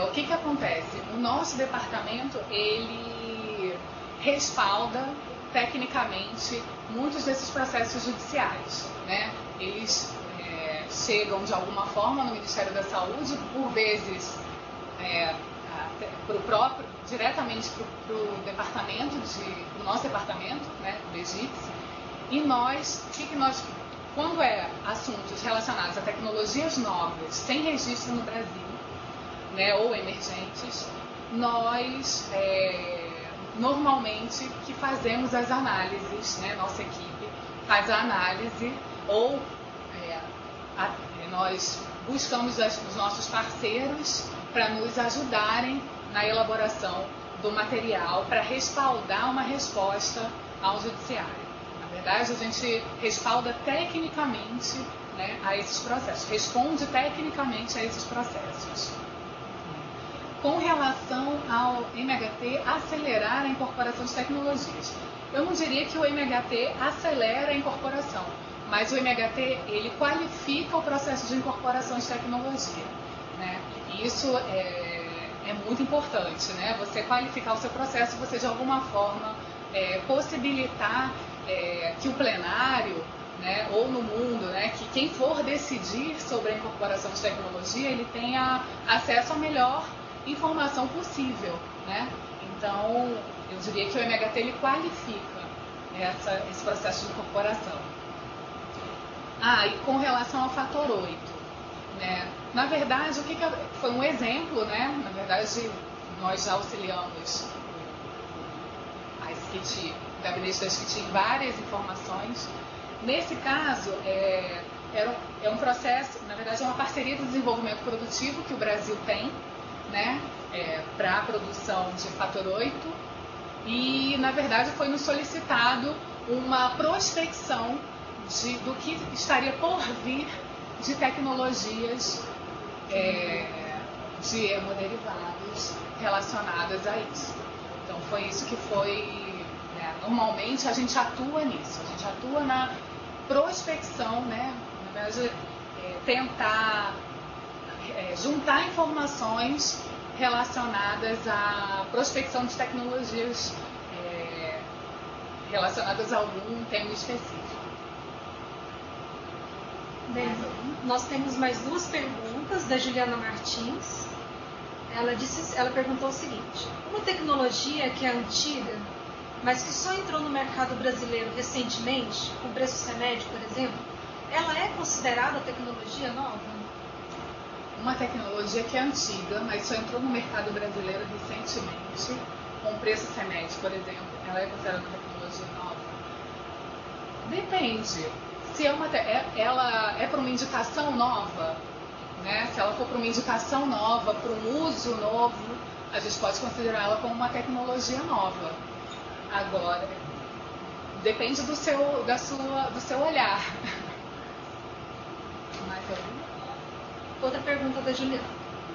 O que acontece? O nosso departamento, ele respalda tecnicamente muitos desses processos judiciais, né? Eles chegam de alguma forma no Ministério da Saúde, por vezes diretamente para o departamento, o nosso departamento, né, do EGIPS, e quando assuntos relacionados a tecnologias novas, sem registro no Brasil, né, ou emergentes, nós normalmente que fazemos as análises, né, nossa equipe faz a análise, ou nós buscamos os nossos parceiros para nos ajudarem na elaboração do material para respaldar uma resposta ao judiciário. Na verdade, a gente respalda tecnicamente, né, a esses processos, responde tecnicamente a esses processos. Com relação ao MHT acelerar a incorporação de tecnologias, eu não diria que o MHT acelera a incorporação, mas o MHT ele qualifica o processo de incorporação de tecnologia, né? E isso é muito importante, né? Você qualificar o seu processo, você de alguma forma possibilitar que o plenário, né, ou no mundo, né, que quem for decidir sobre a incorporação de tecnologia, ele tenha acesso à melhor informação possível, né? Então, eu diria que o MHT ele qualifica esse processo de incorporação. E com relação ao fator 8, né? Na verdade, foi um exemplo, né? Na verdade, nós já auxiliamos a SQT, o gabinete da SQT em várias informações. Nesse caso, é um processo, na verdade, é uma parceria de desenvolvimento produtivo que o Brasil tem, né, para a produção de fator 8, e, na verdade, foi nos solicitado uma prospecção do que estaria por vir de tecnologias de hemoderivados relacionadas a isso. Então, foi isso que foi... Normalmente, a gente atua nisso, a gente atua na prospecção, né, na verdade, tentar juntar informações relacionadas à prospecção de tecnologias relacionadas a algum tema específico. Bem, nós temos mais duas perguntas da Juliana Martins. Ela perguntou o seguinte: uma tecnologia que é antiga, mas que só entrou no mercado brasileiro recentemente, com preço remédio, por exemplo, ela é considerada tecnologia nova? Uma tecnologia que é antiga, mas só entrou no mercado brasileiro recentemente, com preço remédio, por exemplo, ela é considerada uma tecnologia nova? Depende. Se ela é para uma indicação nova, né? Se ela for para uma indicação nova, para um uso novo, a gente pode considerar ela como uma tecnologia nova. Agora, depende do seu olhar. Mais alguma? Outra pergunta da Juliana.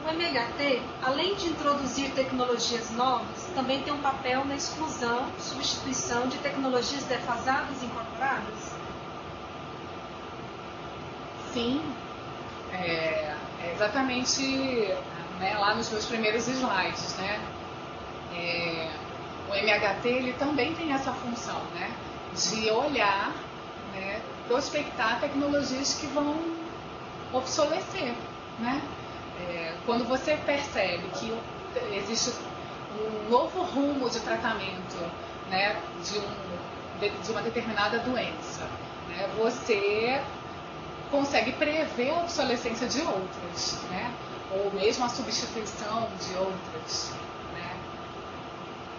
O MHT, além de introduzir tecnologias novas, também tem um papel na exclusão, substituição de tecnologias defasadas e incorporadas? Sim, é exatamente, né, lá nos meus primeiros slides, né? O MHT ele também tem essa função, né, de olhar, né, prospectar tecnologias que vão obsolecer, né? Quando você percebe que existe um novo rumo de tratamento, né, de uma determinada doença, né, você consegue prever a obsolescência de outras, né? Ou mesmo a substituição de outras, né?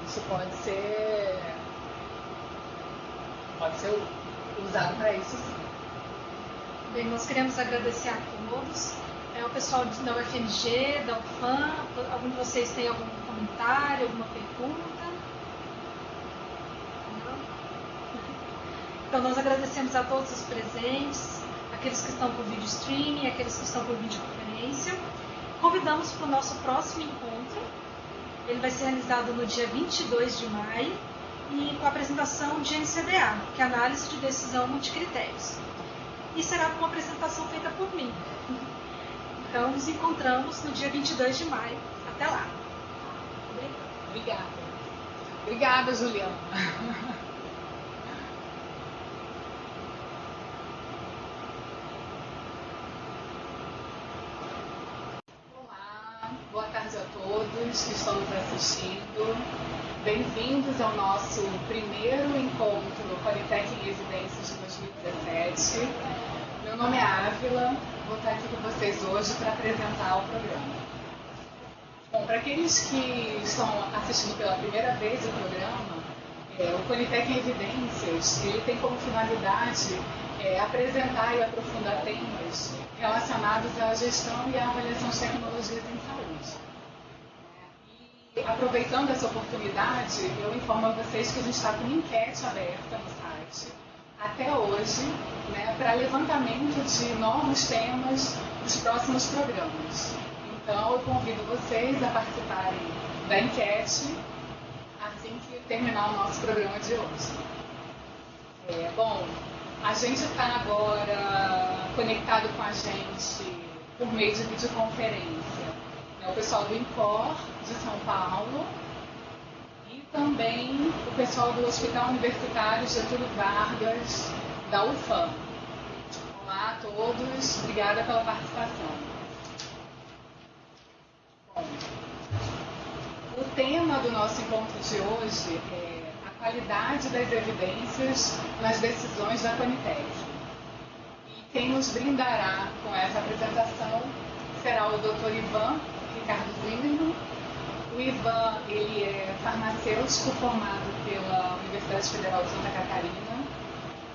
Isso pode ser usado para isso, sim. Bem, nós queremos agradecer a todos, o pessoal da UFMG, da UFAM. Algum de vocês tem algum comentário, alguma pergunta? Não? Então nós agradecemos a todos os presentes, aqueles que estão por vídeo streaming, aqueles que estão por videoconferência. Convidamos para o nosso próximo encontro. Ele vai ser realizado no dia 22 de maio e com a apresentação de NCDA, que é Análise de Decisão Multicritérios. E será uma apresentação feita por mim. Então, nos encontramos no dia 22 de maio. Até lá. Obrigada. Obrigada, Juliana. Boa tarde a todos que estão nos assistindo. Bem-vindos ao nosso primeiro encontro no Conitec em Residências de 2017. Meu nome é Ávila, vou estar aqui com vocês hoje para apresentar o programa. Bom, para aqueles que estão assistindo pela primeira vez o programa, o Conitec em Evidências ele tem como finalidade apresentar e aprofundar temas relacionados à gestão e à avaliação de tecnologias em saúde. E aproveitando essa oportunidade, eu informo a vocês que a gente está com uma enquete aberta no site até hoje, né, para levantamento de novos temas dos próximos programas. Então, eu convido vocês a participarem da enquete assim que terminar o nosso programa de hoje. Bom, a gente está agora conectado com a gente por meio de videoconferência. O pessoal do INCOR, de São Paulo, e também o pessoal do Hospital Universitário Getúlio Vargas, da UFAM. Olá a todos, obrigada pela participação. Bom, o tema do nosso encontro de hoje é a qualidade das evidências nas decisões da Conitec. E quem nos brindará com essa apresentação será o Dr. Ivan Ricardo Zimmermann. O Ivan ele é farmacêutico formado pela Universidade Federal de Santa Catarina,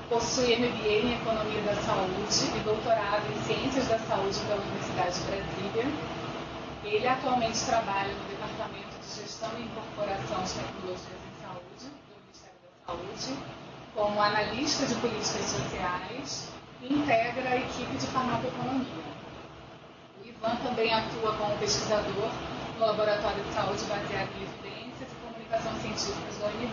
possui MBA em Economia da Saúde e doutorado em Ciências da Saúde pela Universidade de Brasília. Ele atualmente trabalha no Departamento de Gestão e Incorporação de Tecnologias em Saúde, do Ministério da Saúde, como analista de políticas sociais e integra a equipe de farmacoeconomia. O Ivan também atua como pesquisador no Laboratório de Saúde baseado em evidências e comunicação científicas da UNB.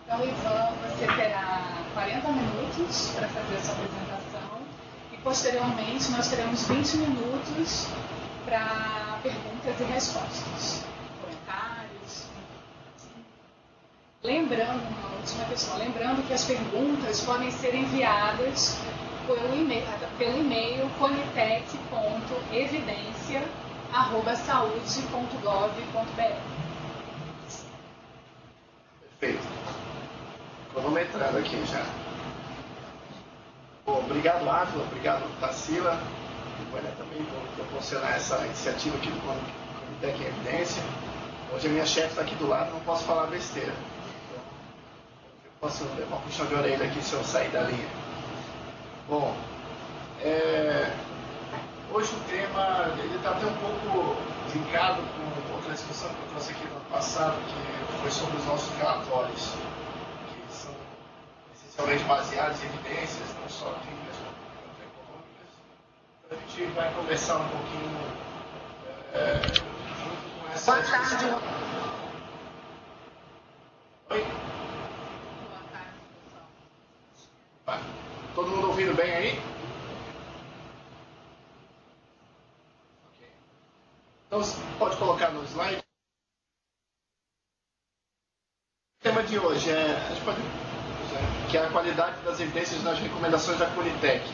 Então, Ivan, você terá 40 minutos para fazer a sua apresentação e, posteriormente, nós teremos 20 minutos para perguntas e respostas, comentários. Lembrando, uma última questão, lembrando que as perguntas podem ser enviadas pelo e-mail, pelo e-mail conitec.evidência@saude.gov.br. Perfeito. Cronometrando aqui já. Bom, obrigado, Ávila, obrigado, Tarsila, e também por proporcionar essa iniciativa aqui do Conitec em Evidência. Hoje a minha chefe está aqui do lado, não posso falar besteira. Então, eu posso levar um puxão de orelha aqui se eu sair da linha. Bom, hoje o tema está até um pouco linkado com outra discussão que eu trouxe aqui no ano passado, que foi sobre os nossos relatórios, que são essencialmente baseados em evidências, não só clínicas, quanto econômicas. Então a gente vai conversar um pouquinho junto com essa discussão. Oi? Todo mundo ouvindo bem aí? Ok. Então, pode colocar no slide. O tema de hoje que é a qualidade das evidências nas recomendações da Conitec.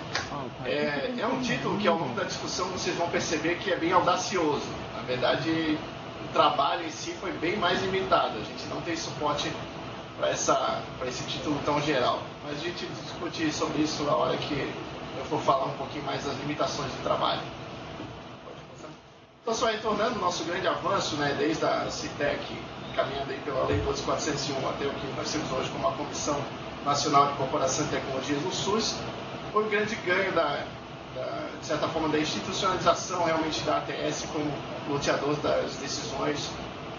É um título que, ao longo da discussão, vocês vão perceber que é bem audacioso. Na verdade, o trabalho em si foi bem mais limitado. A gente não tem suporte para esse título tão geral. Mas a gente discute sobre isso na hora que eu for falar um pouquinho mais das limitações do trabalho. Então, só retornando o nosso grande avanço, né, desde a CITEC, caminhando aí pela Lei 12.401 até o que nós temos hoje como a Comissão Nacional de Incorporação de Tecnologias no SUS, foi um grande ganho, de certa forma, da institucionalização realmente da ATS como loteador das decisões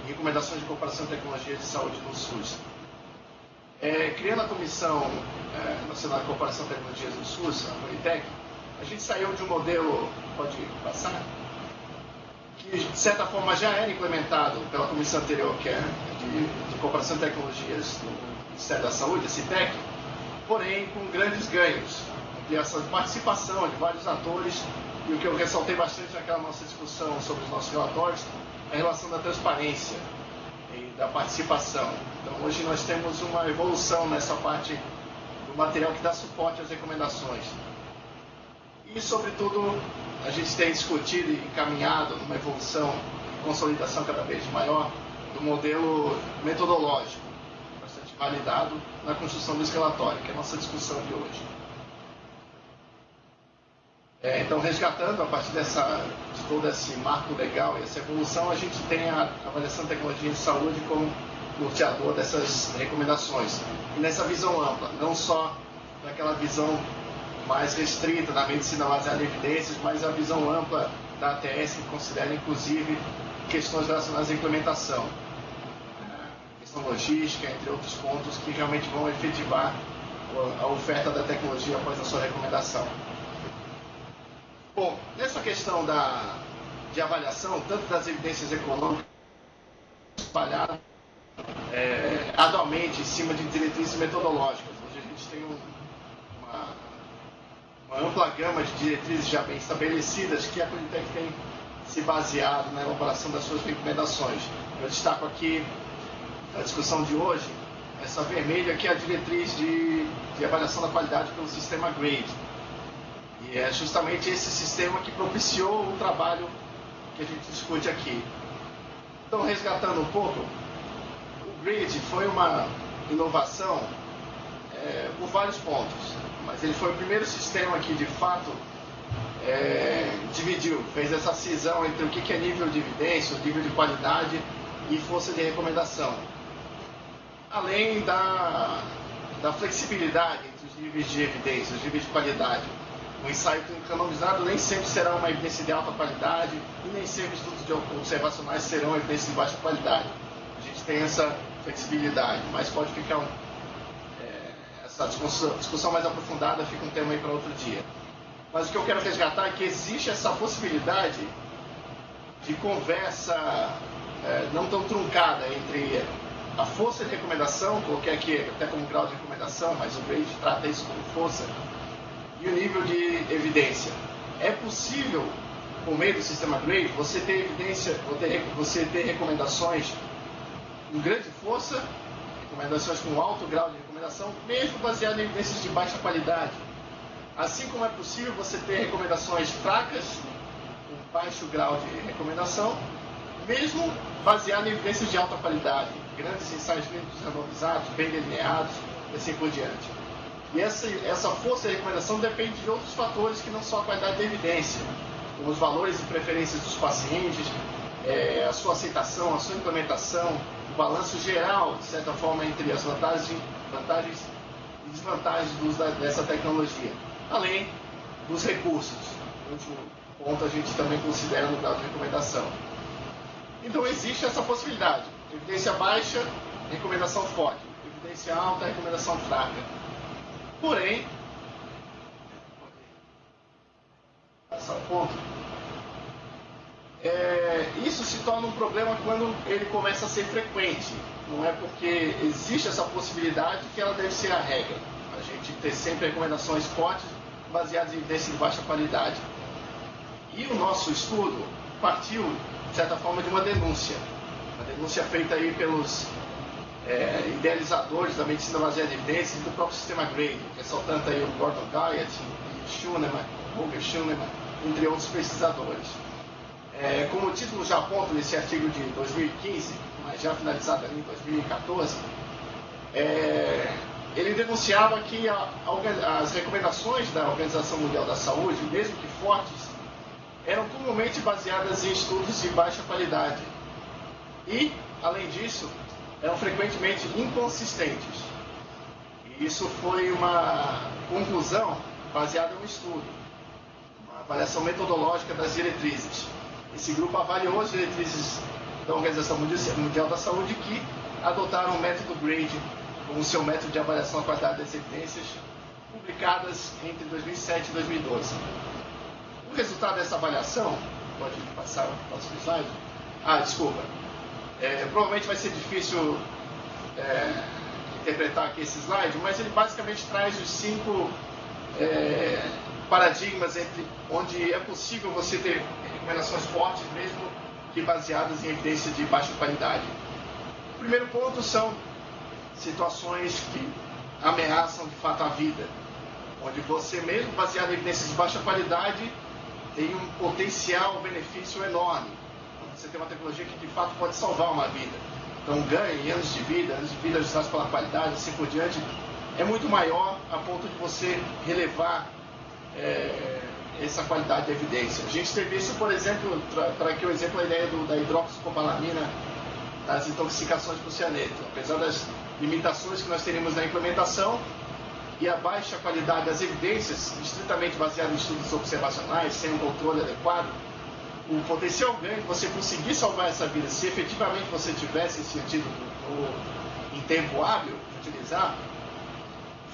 e recomendações de incorporação de tecnologias de saúde no SUS. Criando a Comissão Nacional de Incorporação de Tecnologias no SUS, a Conitec, a gente saiu de um modelo, pode passar, que de certa forma já era implementado pela comissão anterior, que é de Incorporação de Tecnologias do Ministério da Saúde, a CITEC, porém com grandes ganhos, ampliação de participação de vários atores, e o que eu ressaltei bastante naquela nossa discussão sobre os nossos relatórios, é a relação da transparência e da participação. Então hoje nós temos uma evolução nessa parte do material que dá suporte às recomendações. E, sobretudo, a gente tem discutido e caminhado numa evolução e consolidação cada vez maior do modelo metodológico, bastante validado na construção desse relatório, que é a nossa discussão de hoje. Então, resgatando a partir de todo esse marco legal e essa evolução, a gente tem a avaliação de tecnologia de saúde como norteador dessas recomendações. E nessa visão ampla, não só naquela visão mais restrita da medicina baseada em evidências, mas a visão ampla da ATS, que considera inclusive questões relacionadas à implementação, questão logística, entre outros pontos que realmente vão efetivar a oferta da tecnologia após a sua recomendação. Bom, nessa questão de avaliação, tanto das evidências econômicas espalhadas anualmente em cima de diretrizes metodológicas. Hoje a gente tem uma ampla gama de diretrizes já bem estabelecidas que a Conitec tem se baseado na elaboração das suas recomendações. Eu destaco aqui, na discussão de hoje, essa vermelha que é a diretriz de avaliação da qualidade pelo sistema GRADE. E é justamente esse sistema que propiciou o trabalho que a gente discute aqui. Então, resgatando um pouco, o GRADE foi uma inovação por vários pontos, mas ele foi o primeiro sistema que, de fato, dividiu, fez essa cisão entre o que é nível de evidência, o nível de qualidade e força de recomendação. Além da flexibilidade entre os níveis de evidência, os níveis de qualidade. O ensaio clínico randomizado nem sempre será uma evidência de alta qualidade e nem sempre estudos observacionais serão evidências de baixa qualidade. A gente tem essa flexibilidade, mas pode ficar essa discussão mais aprofundada, fica um tema aí para outro dia. Mas o que eu quero resgatar é que existe essa possibilidade de conversa não tão truncada entre a força de recomendação, coloquei aqui até como grau de recomendação, mas o GRADE trata isso como força, e o nível de evidência. É possível, por meio do sistema GRADE, você ter evidência, você ter recomendações com grande força, recomendações com alto grau de recomendação, mesmo baseado em evidências de baixa qualidade. Assim como é possível você ter recomendações fracas, com baixo grau de recomendação, mesmo baseado em evidências de alta qualidade, grandes ensaios clínicos randomizados, bem delineados, e assim por diante. E essa força de recomendação depende de outros fatores que não só a qualidade da evidência, como os valores e preferências dos pacientes, a sua aceitação, a sua implementação, o balanço geral, de certa forma, entre as vantagens e desvantagens do uso dessa tecnologia, além dos recursos. No último ponto, a gente também considera no grau de recomendação. Então, existe essa possibilidade. Evidência baixa, recomendação forte. Evidência alta, recomendação fraca. Porém, passar o ponto, isso se torna um problema quando ele começa a ser frequente. Não é porque existe essa possibilidade que ela deve ser a regra. A gente ter sempre recomendações fortes baseadas em evidência de baixa qualidade. E o nosso estudo partiu, de certa forma, de uma denúncia. Uma denúncia feita aí pelos idealizadores da medicina baseada em evidências e do próprio sistema Grade, ressaltando aí o Gordon Guyatt, Roger Schuneman, entre outros pesquisadores. Como o título já aponta nesse artigo de 2015, mas já finalizado ali em 2014, ele denunciava que as recomendações da Organização Mundial da Saúde, mesmo que fortes, eram comumente baseadas em estudos de baixa qualidade e, além disso, eram frequentemente inconsistentes. E isso foi uma conclusão baseada em um estudo, uma avaliação metodológica das diretrizes. Esse grupo avaliou as diretrizes da Organização Mundial da Saúde que adotaram o método Grade como seu método de avaliação da qualidade das evidências, publicadas entre 2007 e 2012. O resultado dessa avaliação, pode passar o próximo slide? Desculpa. Provavelmente vai ser difícil interpretar aqui esse slide, mas ele basicamente traz os 5 paradigmas onde é possível você ter recomendações fortes, mesmo que baseadas em evidência de baixa qualidade. O primeiro ponto são situações que ameaçam de fato a vida, onde você mesmo baseado em evidências de baixa qualidade tem um potencial benefício enorme. Você tem uma tecnologia que de fato pode salvar uma vida. Então, ganho em anos de vida ajustados pela qualidade, assim por diante, é muito maior a ponto de você relevar essa qualidade de evidência. A gente teve isso, por exemplo, para aqui o exemplo, a ideia da hidroxicobalamina, das intoxicações por cianeto. Apesar das limitações que nós teríamos na implementação e a baixa qualidade das evidências, estritamente baseadas em estudos observacionais, sem um controle adequado, o potencial ganho de você conseguir salvar essa vida, se efetivamente você tivesse esse antídoto em tempo hábil de utilizar,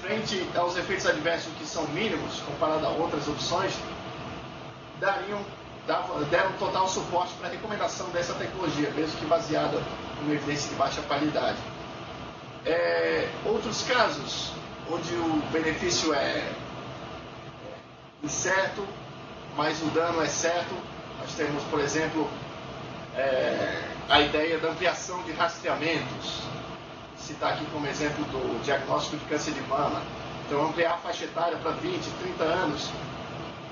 frente aos efeitos adversos que são mínimos, comparado a outras opções, deram total suporte para a recomendação dessa tecnologia, mesmo que baseada em evidência de baixa qualidade. Outros casos, onde o benefício é incerto, mas o dano é certo, nós temos, por exemplo, a ideia da ampliação de rastreamentos. Vou citar aqui como exemplo do diagnóstico de câncer de mama. Então, ampliar a faixa etária para 20, 30 anos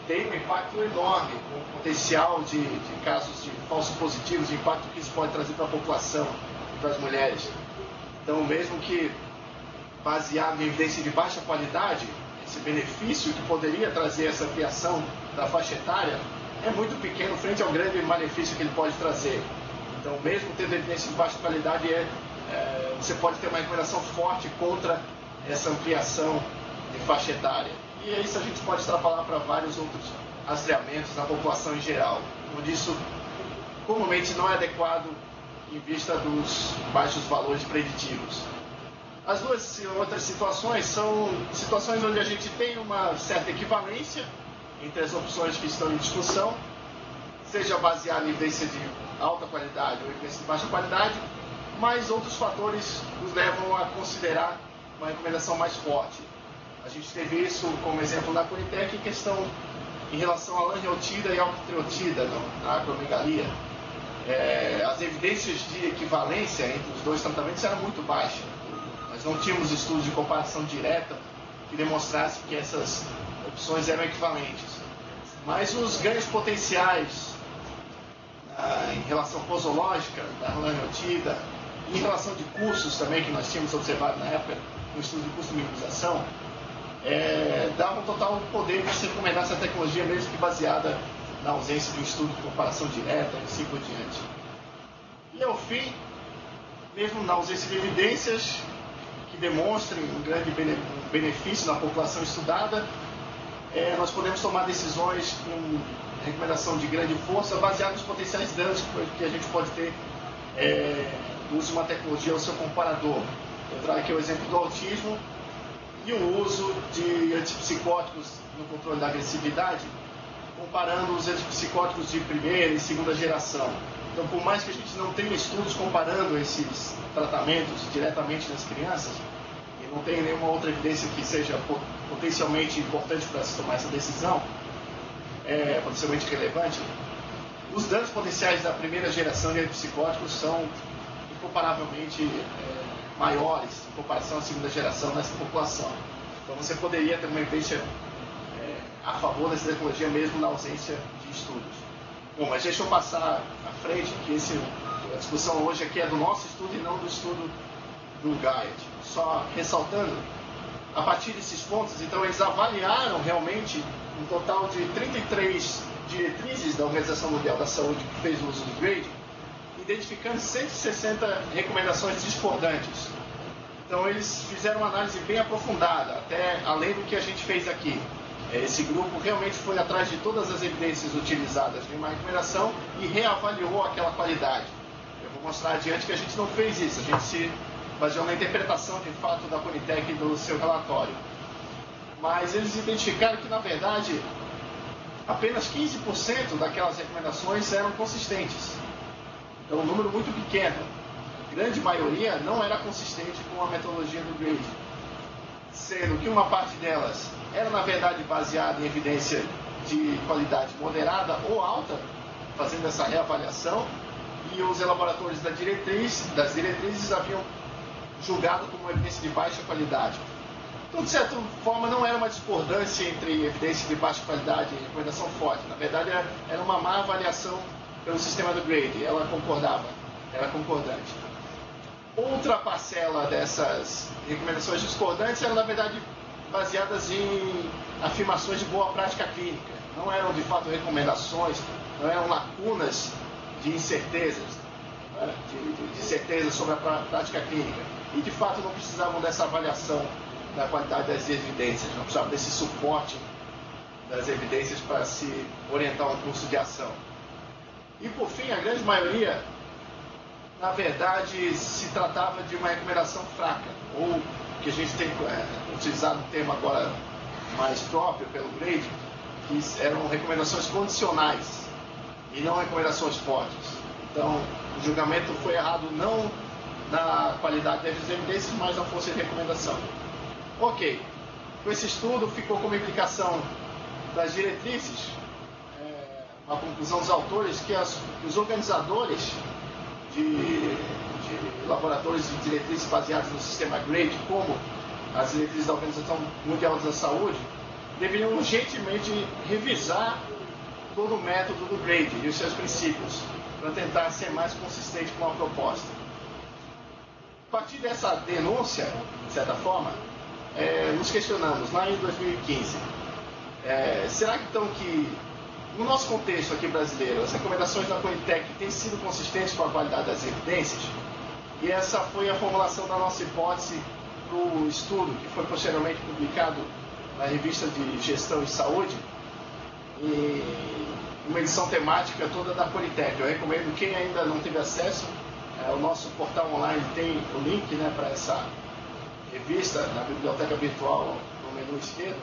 tem um impacto enorme, com o potencial de casos de falsos positivos, de impacto que isso pode trazer para a população e para as mulheres. Então, mesmo que baseado em evidência de baixa qualidade, esse benefício que poderia trazer essa ampliação da faixa etária é muito pequeno frente ao grande malefício que ele pode trazer. Então, mesmo tendo evidência de baixa qualidade, você pode ter uma recomendação forte contra essa ampliação de faixa etária. E isso a gente pode extrapolar para vários outros rastreamentos na população em geral, onde isso comumente não é adequado em vista dos baixos valores preditivos. As duas outras situações são situações onde a gente tem uma certa equivalência entre as opções que estão em discussão, seja baseada em evidência de alta qualidade ou evidência de baixa qualidade, mas outros fatores nos levam a considerar uma recomendação mais forte. A gente teve isso como exemplo na Conitec em relação à lanreotida e alquitreotida na acromegalia. As evidências de equivalência entre os dois tratamentos eram muito baixas. Nós não tínhamos estudos de comparação direta que demonstrassem que essas opções eram equivalentes. Mas os ganhos potenciais em relação posológica, da nanotida, em relação de custos também, que nós tínhamos observado na época, no estudo de custo-minimização, dava um total poder de se recomendar essa tecnologia, mesmo que baseada na ausência de um estudo de comparação direta e assim por diante. E ao fim, mesmo na ausência de evidências que demonstrem um grande benefício na população estudada, nós podemos tomar decisões com recomendação de grande força baseado nos potenciais danos que a gente pode ter do uso de uma tecnologia ao seu comparador. Eu trago aqui o exemplo do autismo e o uso de antipsicóticos no controle da agressividade, comparando os antipsicóticos de primeira e segunda geração. Então, por mais que a gente não tenha estudos comparando esses tratamentos diretamente nas crianças, e não tenha nenhuma outra evidência que seja potencialmente importante para se tomar essa decisão, potencialmente relevante, os danos potenciais da primeira geração de antipsicóticos são incomparavelmente maiores em comparação à segunda geração nessa população. Então você poderia ter uma evidência a favor dessa tecnologia mesmo na ausência de estudos. Bom, mas deixa eu passar à frente, que a discussão hoje aqui é do nosso estudo e não do estudo do Guyot. Só ressaltando, a partir desses pontos, então eles avaliaram realmente um total de 33 diretrizes da Organização Mundial da Saúde que fez o uso do GRADE, identificando 160 recomendações discordantes. Então eles fizeram uma análise bem aprofundada, até além do que a gente fez aqui. Esse grupo realmente foi atrás de todas as evidências utilizadas em uma recomendação e reavaliou aquela qualidade. Eu vou mostrar adiante que a gente não fez isso, a gente se baseou na interpretação de fato da Conitec do seu relatório. Mas eles identificaram que, na verdade, apenas 15% daquelas recomendações eram consistentes. Então, um número muito pequeno. A grande maioria não era consistente com a metodologia do GRADE, sendo que uma parte delas era, na verdade, baseada em evidência de qualidade moderada ou alta, fazendo essa reavaliação, e os elaboradores das diretrizes haviam julgado como evidência de baixa qualidade. Então, de certa forma, não era uma discordância entre evidência de baixa qualidade e recomendação forte. Na verdade, era uma má avaliação pelo sistema do GRADE. Ela concordava, era concordante. Outra parcela dessas recomendações discordantes eram, na verdade, baseadas em afirmações de boa prática clínica. Não eram, de fato, recomendações, não eram lacunas de incertezas, né? de certeza sobre a prática clínica. E, de fato, não precisavam dessa avaliação da qualidade das evidências, não precisavam desse suporte das evidências para se orientar um curso de ação. E, por fim, a grande maioria, na verdade, se tratava de uma recomendação fraca, ou que a gente tem utilizado um termo agora mais próprio pelo GRADE, que eram recomendações condicionais e não recomendações fortes. Então, o julgamento foi errado não na qualidade das evidências, mas na força de recomendação. Ok, com esse estudo ficou como implicação das diretrizes, uma conclusão dos autores que os organizadores de laboratórios de diretrizes baseados no sistema GRADE, como as diretrizes da Organização Mundial da Saúde, deveriam urgentemente revisar todo o método do GRADE e os seus princípios, para tentar ser mais consistente com a proposta. A partir dessa denúncia, de certa forma, nos questionamos, lá em 2015, será que então que, no nosso contexto aqui brasileiro, as recomendações da Conitec têm sido consistentes com a qualidade das evidências? E essa foi a formulação da nossa hipótese para o estudo, que foi posteriormente publicado na revista de Gestão e Saúde, e uma edição temática toda da Conitec. Eu recomendo, quem ainda não teve acesso, o nosso portal online tem o link, né, para essa revista na biblioteca virtual no menu esquerdo,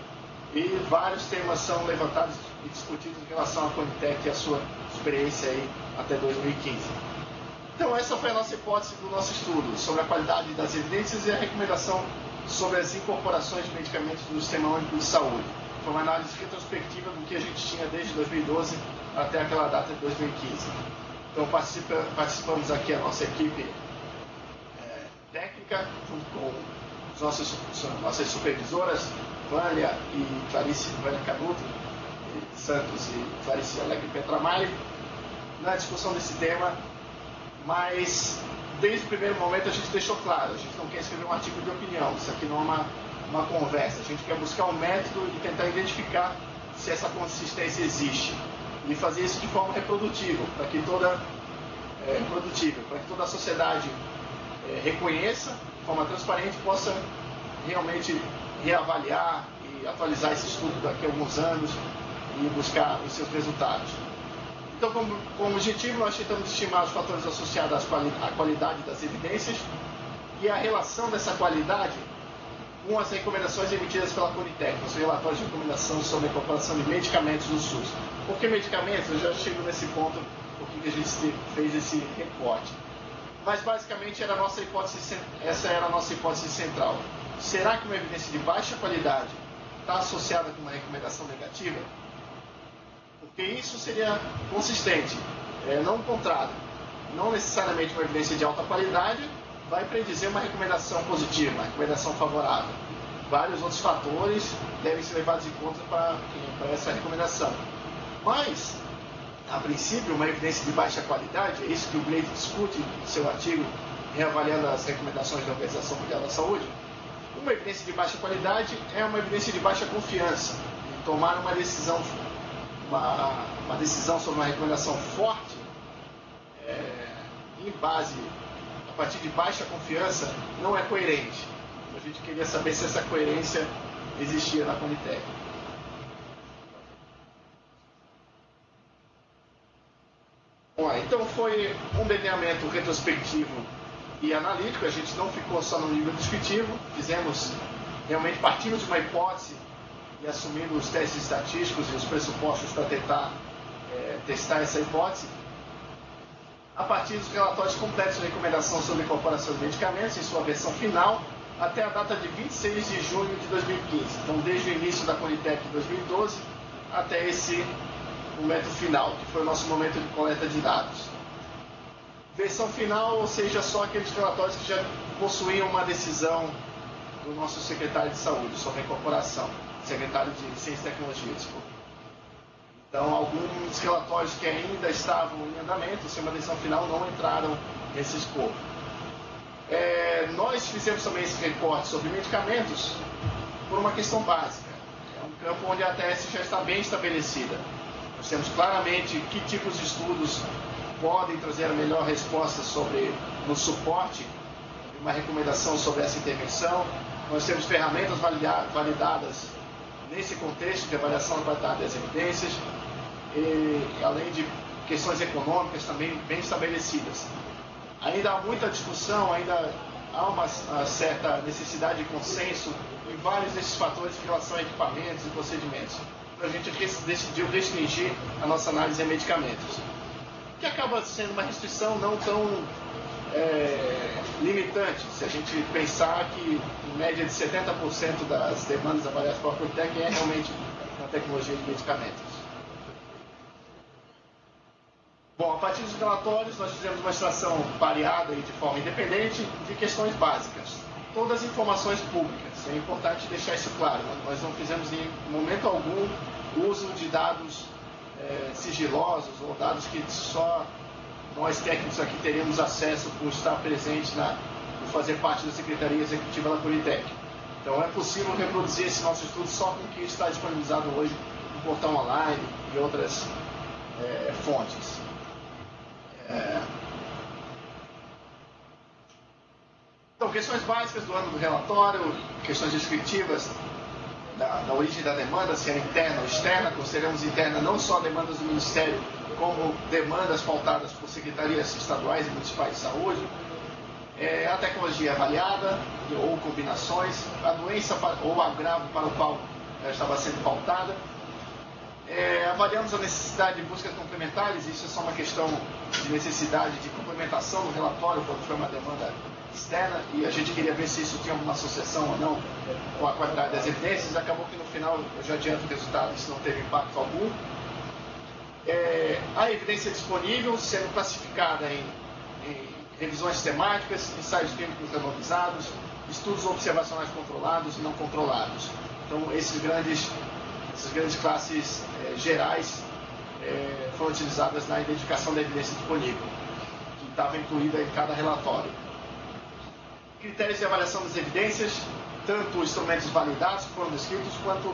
e vários temas são levantados e discutidos em relação à Conitec e a sua experiência aí até 2015. Então essa foi a nossa hipótese do nosso estudo, sobre a qualidade das evidências e a recomendação sobre as incorporações de medicamentos no Sistema Único de Saúde. Foi uma análise retrospectiva do que a gente tinha desde 2012 até aquela data de 2015. Então participamos aqui a nossa equipe técnica, junto com nossas supervisoras, Vânia e Clarice Vânia Canuto Santos e Clarice Alegre Petramalha na discussão desse tema, mas desde o primeiro momento a gente deixou claro, a gente não quer escrever um artigo de opinião, isso aqui não é uma conversa, a gente quer buscar um método e tentar identificar se essa consistência existe e fazer isso de forma reprodutível, para que toda a sociedade reconheça, de forma transparente, possa realmente reavaliar e atualizar esse estudo daqui a alguns anos e buscar os seus resultados. Então, como objetivo, nós tentamos estimar os fatores associados à qualidade das evidências e a relação dessa qualidade com as recomendações emitidas pela Conitec, os relatórios de recomendação sobre a incorporação de medicamentos no SUS. Por que medicamentos? Eu já chego nesse ponto, porque a gente fez esse recorte. Mas, basicamente, essa era a nossa hipótese central. Será que uma evidência de baixa qualidade está associada com uma recomendação negativa? Porque isso seria consistente, não o contrário. Não necessariamente uma evidência de alta qualidade vai predizer uma recomendação positiva, uma recomendação favorável. Vários outros fatores devem ser levados em conta para essa recomendação. Mas, a princípio, uma evidência de baixa qualidade, é isso que o Gleide discute em seu artigo, reavaliando as recomendações da Organização Mundial da Saúde. Uma evidência de baixa qualidade é uma evidência de baixa confiança. E tomar uma decisão sobre uma recomendação forte, em base, a partir de baixa confiança, não é coerente. A gente queria saber se essa coerência existia na Conitec. Bom, então foi um delineamento retrospectivo e analítico, a gente não ficou só no nível descritivo, realmente partimos de uma hipótese e assumindo os testes estatísticos e os pressupostos para tentar testar essa hipótese, a partir dos relatórios completos de recomendação sobre incorporação de medicamentos em sua versão final, até a data de 26 de junho de 2015. Então, desde o início da Conitec de 2012 até esse momento final, que foi o nosso momento de coleta de dados. Versão final, ou seja, só aqueles relatórios que já possuíam uma decisão do nosso secretário de saúde sobre a incorporação, secretário de Ciência e Tecnologia, desculpa. Então, alguns relatórios que ainda estavam em andamento, sem uma decisão final, não entraram nesse escopo. Nós fizemos também esse recorte sobre medicamentos por uma questão básica. É um campo onde a ATS já está bem estabelecida. Nós temos claramente que tipos de estudos podem trazer a melhor resposta no suporte de uma recomendação sobre essa intervenção. Nós temos ferramentas validadas nesse contexto de avaliação da qualidade das evidências, e além de questões econômicas também bem estabelecidas. Ainda há muita discussão, ainda há uma certa necessidade de consenso em vários desses fatores em relação a equipamentos e procedimentos. Então a gente decidiu restringir a nossa análise a medicamentos, que acaba sendo uma restrição não tão limitante, se a gente pensar que em média de 70% das demandas avaliadas pela Conitec é realmente na tecnologia de medicamentos. Bom, a partir dos relatórios nós fizemos uma extração variada e de forma independente de questões básicas, todas as informações públicas, é importante deixar isso claro, nós não fizemos em momento algum uso de dados sigilosos ou dados que só nós técnicos aqui teremos acesso por estar presente por fazer parte da Secretaria Executiva da Conitec. Então é possível reproduzir esse nosso estudo só com o que está disponibilizado hoje no portal online e outras fontes. Então, questões básicas do ano do relatório, questões descritivas da origem da demanda, se era interna ou externa. Consideramos interna não só demandas do Ministério, como demandas pautadas por secretarias estaduais e municipais de saúde, a tecnologia avaliada ou combinações, a doença ou o agravo para o qual estava sendo pautada. Avaliamos a necessidade de buscas complementares, isso é só uma questão de necessidade de complementação no relatório, quando foi uma demanda externa, e a gente queria ver se isso tinha alguma associação ou não com a qualidade das evidências. Acabou que no final, eu já adianto o resultado, isso não teve impacto algum. A evidência disponível sendo classificada em revisões temáticas, ensaios clínicos randomizados, estudos observacionais controlados e não controlados. Então, essas grandes classes gerais foram utilizadas na identificação da evidência disponível, que estava incluída em cada relatório. Critérios de avaliação das evidências, tanto instrumentos validados que foram descritos, quanto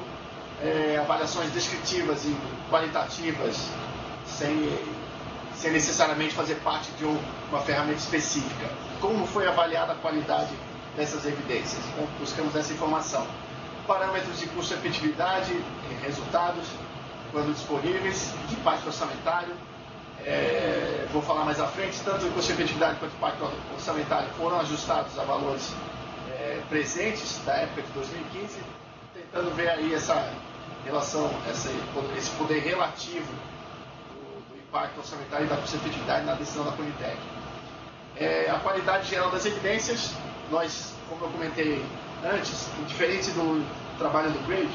avaliações descritivas e qualitativas, sem necessariamente fazer parte de uma ferramenta específica. Como foi avaliada a qualidade dessas evidências? Então, buscamos essa informação. Parâmetros de custo-efetividade, resultados, quando disponíveis, de impacto orçamentário. Vou falar mais à frente, tanto o custo-efetividade quanto o impacto orçamentário foram ajustados a valores presentes da época de 2015, tentando ver aí essa relação, esse poder relativo do impacto orçamentário e da custo-efetividade na decisão da Conitec. A qualidade geral das evidências, nós, como eu comentei antes, diferente do trabalho do Grade,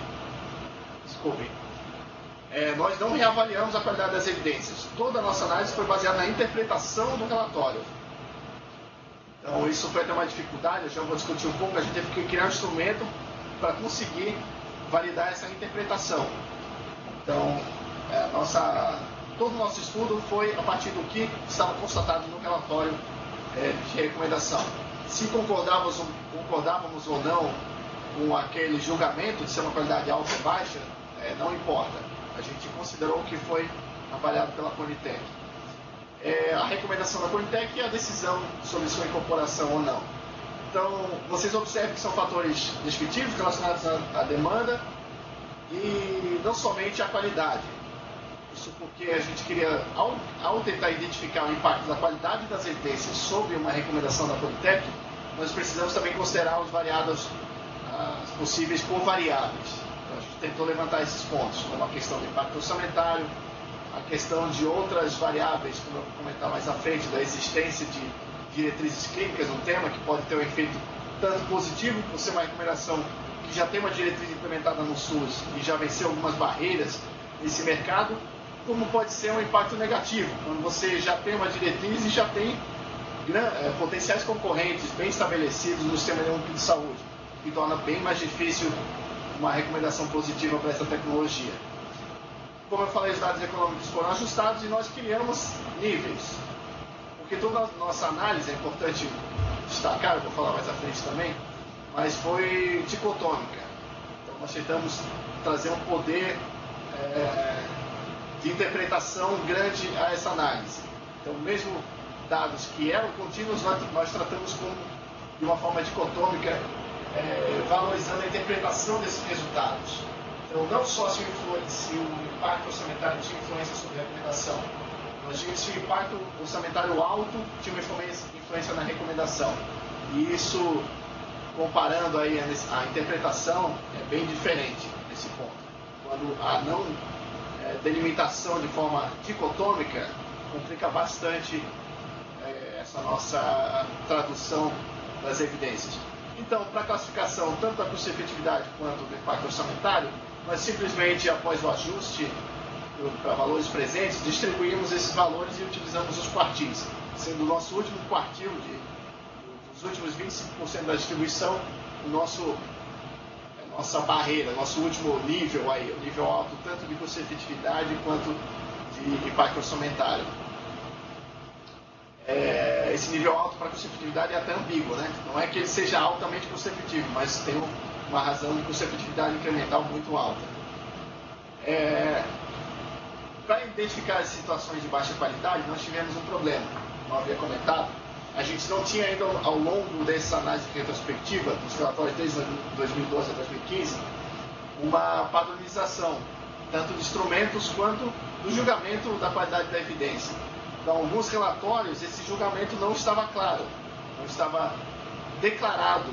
nós não reavaliamos a qualidade das evidências. Toda a nossa análise foi baseada na interpretação do relatório. Então, isso foi até uma dificuldade, eu já vou discutir um pouco. A gente teve que criar um instrumento para conseguir validar essa interpretação. Então, todo o nosso estudo foi a partir do que estava constatado no relatório de recomendação. Se concordávamos ou não com aquele julgamento de ser uma qualidade alta ou baixa, não importa. A gente considerou o que foi avaliado pela Conitec. A recomendação da Conitec e a decisão sobre sua incorporação ou não. Então, vocês observam que são fatores descritivos relacionados à demanda e não somente à qualidade. Isso porque a gente queria, ao tentar identificar o impacto da qualidade das evidências sobre uma recomendação da Conitec, nós precisamos também considerar os variados possíveis covariáveis. Então, a gente tentou levantar esses pontos, como a questão do impacto orçamentário, a questão de outras variáveis, como eu vou comentar mais à frente, da existência de diretrizes clínicas no tema, que pode ter um efeito tanto positivo, por ser uma recomendação que já tem uma diretriz implementada no SUS e já venceu algumas barreiras nesse mercado, como pode ser um impacto negativo, quando você já tem uma diretriz e já tem potenciais concorrentes bem estabelecidos no sistema único de saúde, que torna bem mais difícil uma recomendação positiva para essa tecnologia. Como eu falei, os dados econômicos foram ajustados e nós criamos níveis, porque toda a nossa análise, é importante destacar, eu vou falar mais à frente também, mas foi dicotômica. Então nós tentamos trazer um poder de interpretação grande a essa análise. Então, mesmo dados que eram contínuos, nós tratamos de uma forma dicotômica, valorizando a interpretação desses resultados. Então, não só se o impacto orçamentário tinha influência sobre a recomendação, nós vimos se o impacto orçamentário alto tinha uma influência na recomendação. E isso, comparando aí a interpretação, é bem diferente nesse ponto. Quando a não delimitação de forma dicotômica complica bastante essa nossa tradução das evidências. Então, para a classificação tanto da custo-efetividade quanto do impacto orçamentário, nós simplesmente, após o ajuste para valores presentes, distribuímos esses valores e utilizamos os quartis, sendo o nosso último quartil, dos últimos 25% da distribuição, nossa barreira, nosso último nível aí, o nível alto tanto de custo-efetividade quanto de impacto orçamentário. Esse nível alto para custo-efetividade é até ambíguo, né? Não é que ele seja altamente custo-efetivo, mas tem uma razão de custo-efetividade incremental muito alta. Para identificar as situações de baixa qualidade, nós tivemos um problema, como eu havia comentado. A gente não tinha ainda, ao longo dessa análise retrospectiva, dos relatórios desde 2012 a 2015, uma padronização, tanto de instrumentos quanto do julgamento da qualidade da evidência. Então, alguns relatórios, esse julgamento não estava claro, não estava declarado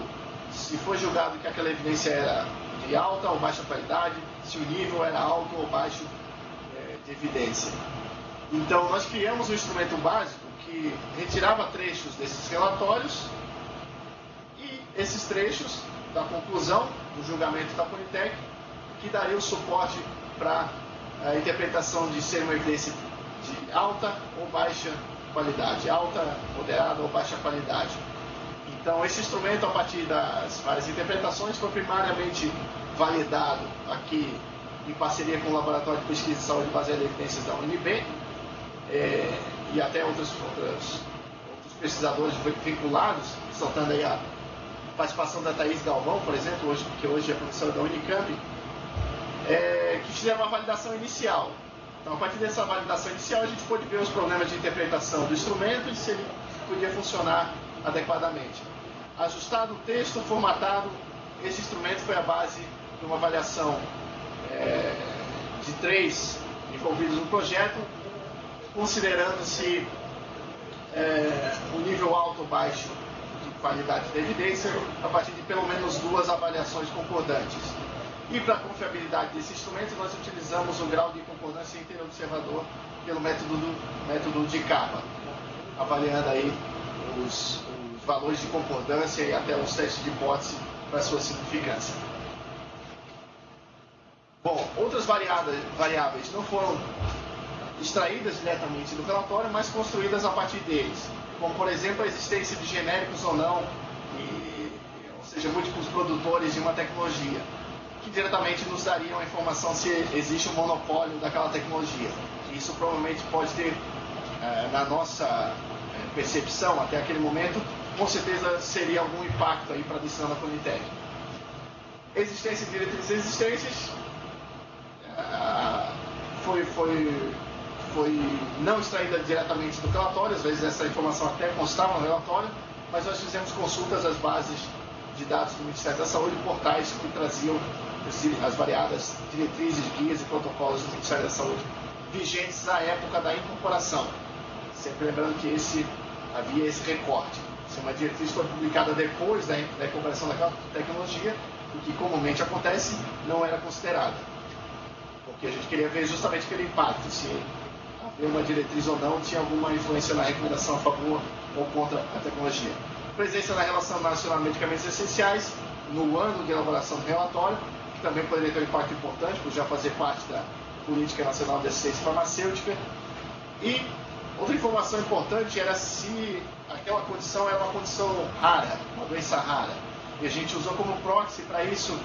se foi julgado que aquela evidência era de alta ou baixa qualidade, se o nível era alto ou baixo de evidência. Então, nós criamos um instrumento básico que retirava trechos desses relatórios e esses trechos da conclusão do julgamento da Conitec, que daria o suporte para a interpretação de ser uma evidência de alta ou baixa qualidade, alta, moderada ou baixa qualidade. Então, esse instrumento, a partir das várias interpretações, foi primariamente validado aqui em parceria com o Laboratório de Pesquisa de Saúde baseada em evidências da UNB, e até outros pesquisadores vinculados, soltando aí a participação da Thaís Galvão, por exemplo, que hoje é professora da Unicamp, que fizeram uma validação inicial. Então, a partir dessa validação inicial, a gente pôde ver os problemas de interpretação do instrumento e se ele podia funcionar adequadamente. Ajustado o texto, formatado, esse instrumento foi a base de uma avaliação de 3 envolvidos no projeto, considerando-se o nível alto ou baixo de qualidade da evidência, a partir de pelo menos 2 avaliações concordantes. E para a confiabilidade desse instrumento, nós utilizamos o grau de concordância interobservador pelo método de capa, avaliando aí os valores de concordância e até os testes de hipótese para sua significância. Bom, outras variáveis não foram extraídas diretamente do relatório, mas construídas a partir deles, como por exemplo a existência de genéricos ou não, ou seja, múltiplos produtores de uma tecnologia, que diretamente nos dariam a informação se existe um monopólio daquela tecnologia. Isso provavelmente pode ter, na nossa percepção até aquele momento, com certeza seria algum impacto aí para a decisão da Conitec. Existência de diretrizes existências foi não extraída diretamente do relatório, às vezes essa informação até constava no relatório, mas nós fizemos consultas às bases de dados do Ministério da Saúde, portais que traziam as variadas diretrizes, guias e protocolos do Ministério da Saúde vigentes à época da incorporação. Sempre lembrando que havia esse recorte. Se uma diretriz foi publicada depois da incorporação daquela tecnologia, o que comumente acontece, não era considerado. Porque a gente queria ver justamente aquele impacto, se haver uma diretriz ou não tinha alguma influência na recomendação a favor ou contra a tecnologia. Presença na Relação Nacional de Medicamentos Essenciais, no ano de elaboração do relatório, que também poderia ter um impacto importante, por já fazer parte da Política Nacional de Assistência Farmacêutica. E outra informação importante era se aquela condição era uma condição rara, uma doença rara. E a gente usou como proxy para isso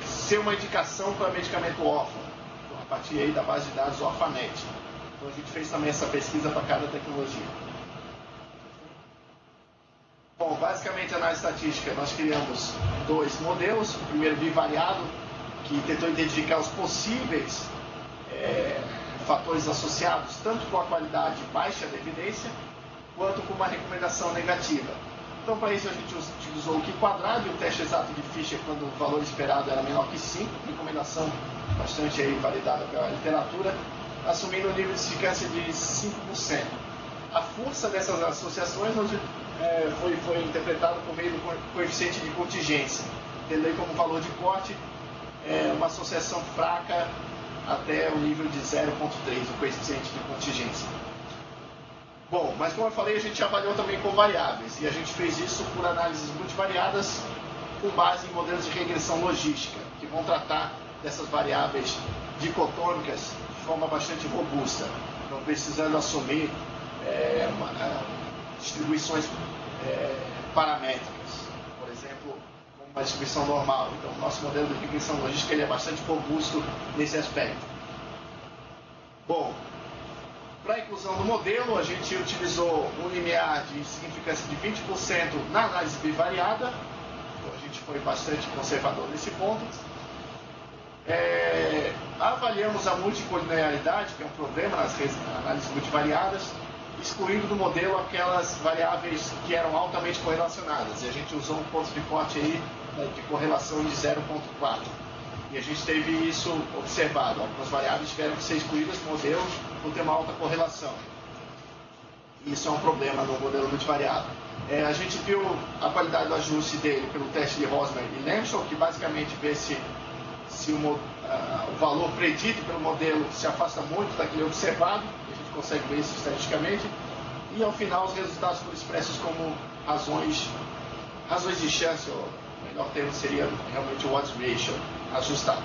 ser uma indicação para medicamento órfão, a partir aí da base de dados Orphanet. Então a gente fez também essa pesquisa para cada tecnologia. Bom, basicamente, a análise estatística, nós criamos 2 modelos. O primeiro bivariado, que tentou identificar os possíveis fatores associados tanto com a qualidade baixa da evidência, quanto com uma recomendação negativa. Então, para isso, a gente utilizou o Q quadrado e o teste exato de Fischer quando o valor esperado era menor que 5, recomendação bastante aí validada pela literatura, assumindo um nível de significância de 5%. A força dessas associações foi interpretada por meio do coeficiente de contingência, tendo aí como valor de corte uma associação fraca até o nível de 0,3, o coeficiente de contingência. Bom, mas como eu falei, a gente avaliou também com variáveis, e a gente fez isso por análises multivariadas com base em modelos de regressão logística, que vão tratar dessas variáveis dicotômicas de forma bastante robusta, não precisando assumir distribuições paramétricas, por exemplo, como uma distribuição normal. Então, o nosso modelo de regressão logística ele é bastante robusto nesse aspecto. Bom, para a inclusão do modelo, a gente utilizou um limiar de significância de 20% na análise bivariada. Então, a gente foi bastante conservador nesse ponto. Avaliamos a multicolinearidade, que é um problema nas análises multivariadas, excluindo do modelo aquelas variáveis que eram altamente correlacionadas. E a gente usou um ponto de corte aí, de correlação de 0,4. E a gente teve isso observado. Algumas variáveis tiveram que ser excluídas do modelo por ter uma alta correlação. E isso é um problema no modelo multivariado. A gente viu a qualidade do ajuste dele pelo teste de Rosmer e Lemschel, que basicamente vê se o valor predito pelo modelo se afasta muito daquele observado. A gente consegue ver isso estatisticamente. E ao final os resultados foram expressos como razões de chance, ou o melhor termo seria realmente o odds ratio ajustado.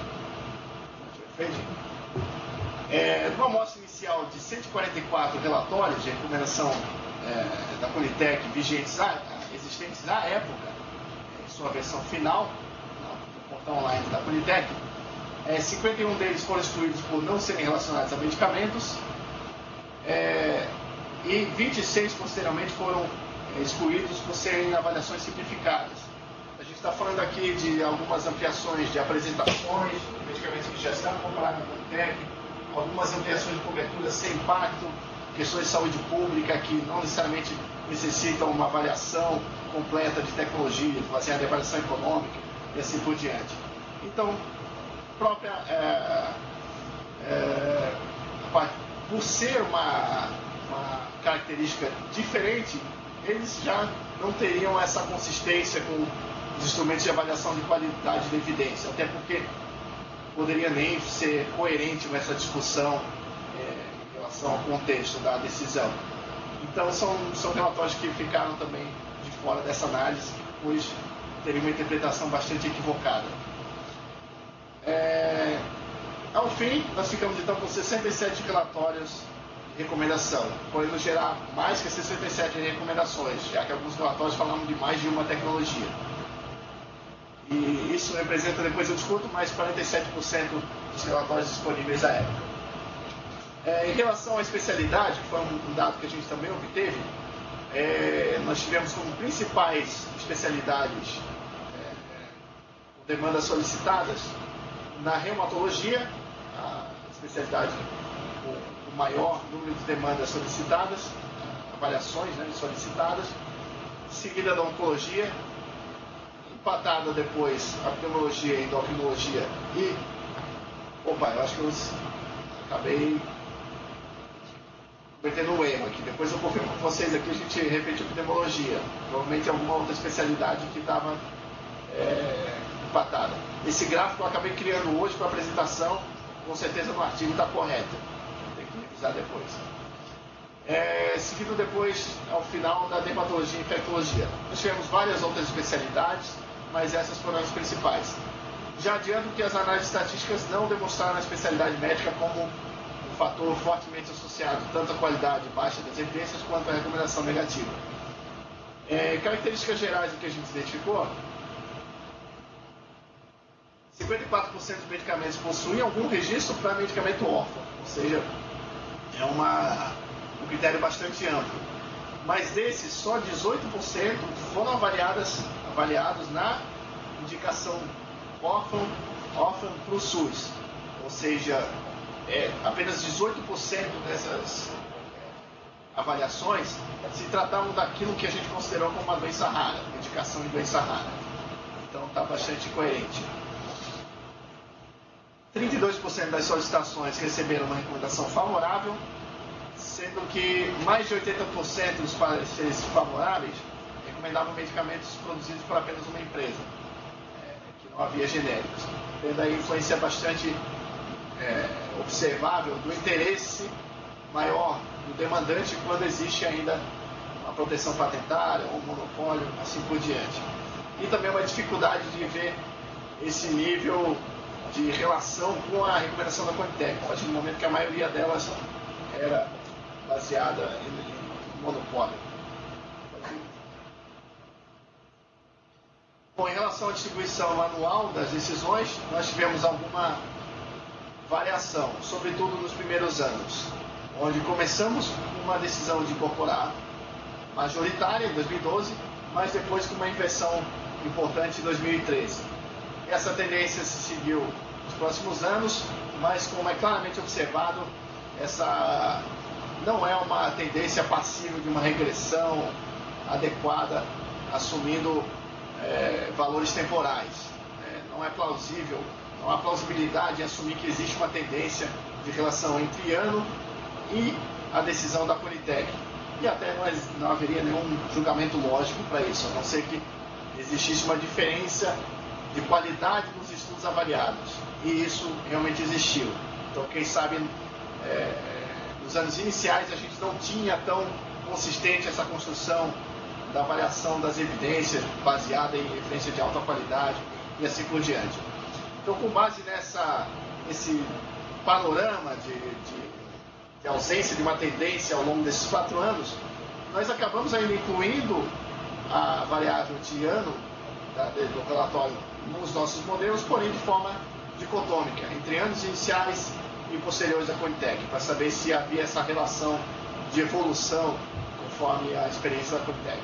Numa amostra inicial de 144 relatórios de recomendação da Conitec vigentes existentes na época, em sua versão final, portal online da Conitec, 51 deles foram excluídos por não serem relacionados a medicamentos, e 26 posteriormente foram excluídos por serem avaliações simplificadas. A gente está falando aqui de algumas ampliações de apresentações, medicamentos que já estão comparados na Conitec, algumas ampliações de cobertura sem impacto, questões de saúde pública que não necessariamente necessitam uma avaliação completa de tecnologia, baseada em avaliação econômica e assim por diante. Então, por ser uma característica diferente, eles já não teriam essa consistência com os instrumentos de avaliação de qualidade da evidência, até porque poderia nem ser coerente com essa discussão em relação ao contexto da decisão. Então, são relatórios que ficaram também de fora dessa análise, pois teriam uma interpretação bastante equivocada. Ao fim, nós ficamos então com 67 relatórios de recomendação, podendo gerar mais que 67 recomendações, já que alguns relatórios falavam de mais de uma tecnologia. E isso representa, depois eu discuto, mais 47% dos relatórios disponíveis à época. Em relação à especialidade, que foi um dado que a gente também obteve, nós tivemos como principais especialidades com demandas solicitadas na reumatologia, a especialidade com o maior número de demandas solicitadas, avaliações solicitadas, seguida da oncologia, empatada depois a pneumologia, endocrinologia e... Opa, eu acho que eu acabei cometendo um erro aqui. Depois eu confirmo com vocês aqui, a gente repetiu pneumologia. Provavelmente alguma outra especialidade que estava empatada. Esse gráfico eu acabei criando hoje para a apresentação, com certeza no artigo está correto. Tem que revisar depois. Seguindo depois, ao final, da dermatologia e infectologia. Nós tivemos várias outras especialidades, mas essas foram as principais. Já adianto que as análises estatísticas não demonstraram a especialidade médica como um fator fortemente associado tanto à qualidade baixa das evidências quanto à recomendação negativa. Características gerais do que a gente identificou: 54% dos medicamentos possuem algum registro para medicamento órfão, ou seja, é um critério bastante amplo. Mas desses, só 18% foram avaliados na indicação órfã para o SUS. Ou seja, apenas 18% dessas avaliações se tratavam daquilo que a gente considerou como uma doença rara, indicação de doença rara. Então está bastante coerente. 32% das solicitações receberam uma recomendação favorável, sendo que mais de 80% dos pareceres favoráveis recomendavam medicamentos produzidos por apenas uma empresa, que não havia genéricos. Tendo aí influência bastante observável do interesse maior do demandante quando existe ainda uma proteção patentária ou um monopólio, assim por diante. E também uma dificuldade de ver esse nível de relação com a recomendação da Conitec, a partir do momento que a maioria delas era baseada em monopólio. Bom, em relação à distribuição anual das decisões, nós tivemos alguma variação, sobretudo nos primeiros anos, onde começamos com uma decisão de incorporar majoritária em 2012, mas depois com uma inversão importante em 2013. Essa tendência se seguiu nos próximos anos, mas como é claramente observado, essa não é uma tendência passiva de uma regressão adequada, assumindo valores temporais. Não é plausível, não há plausibilidade em assumir que existe uma tendência de relação entre ano e a decisão da Conitec. E até não haveria nenhum julgamento lógico para isso, a não ser que existisse uma diferença de qualidade nos estudos avaliados. E isso realmente existiu. Então, quem sabe, nos anos iniciais a gente não tinha tão consistente essa construção da avaliação das evidências baseada em evidência de alta qualidade e assim por diante. Então, com base nesse panorama de ausência de uma tendência ao longo desses 4 anos, nós acabamos ainda incluindo a variável de ano do relatório nos nossos modelos, porém de forma dicotômica, entre anos iniciais e posteriores da Conitec, para saber se havia essa relação de evolução conforme a experiência da Conitec.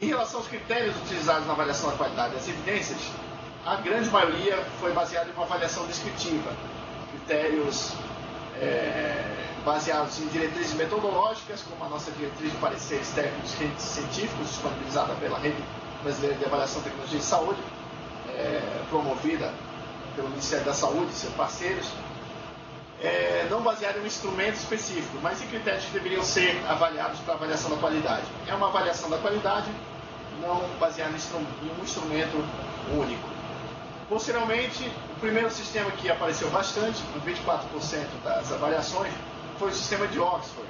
Em relação aos critérios utilizados na avaliação da qualidade das evidências, a grande maioria foi baseada em uma avaliação descritiva, critérios baseados em diretrizes metodológicas, como a nossa diretriz de pareceres técnicos científicos, disponibilizada pela Rede Brasileira de Avaliação de Tecnologia de Saúde, promovida pelo Ministério da Saúde e seus parceiros, não baseada em um instrumento específico, mas em critérios que deveriam ser avaliados para avaliação da qualidade. É uma avaliação da qualidade, não baseada em um instrumento único. Posteriormente, o primeiro sistema que apareceu bastante, com 24% das avaliações, foi o sistema de Oxford,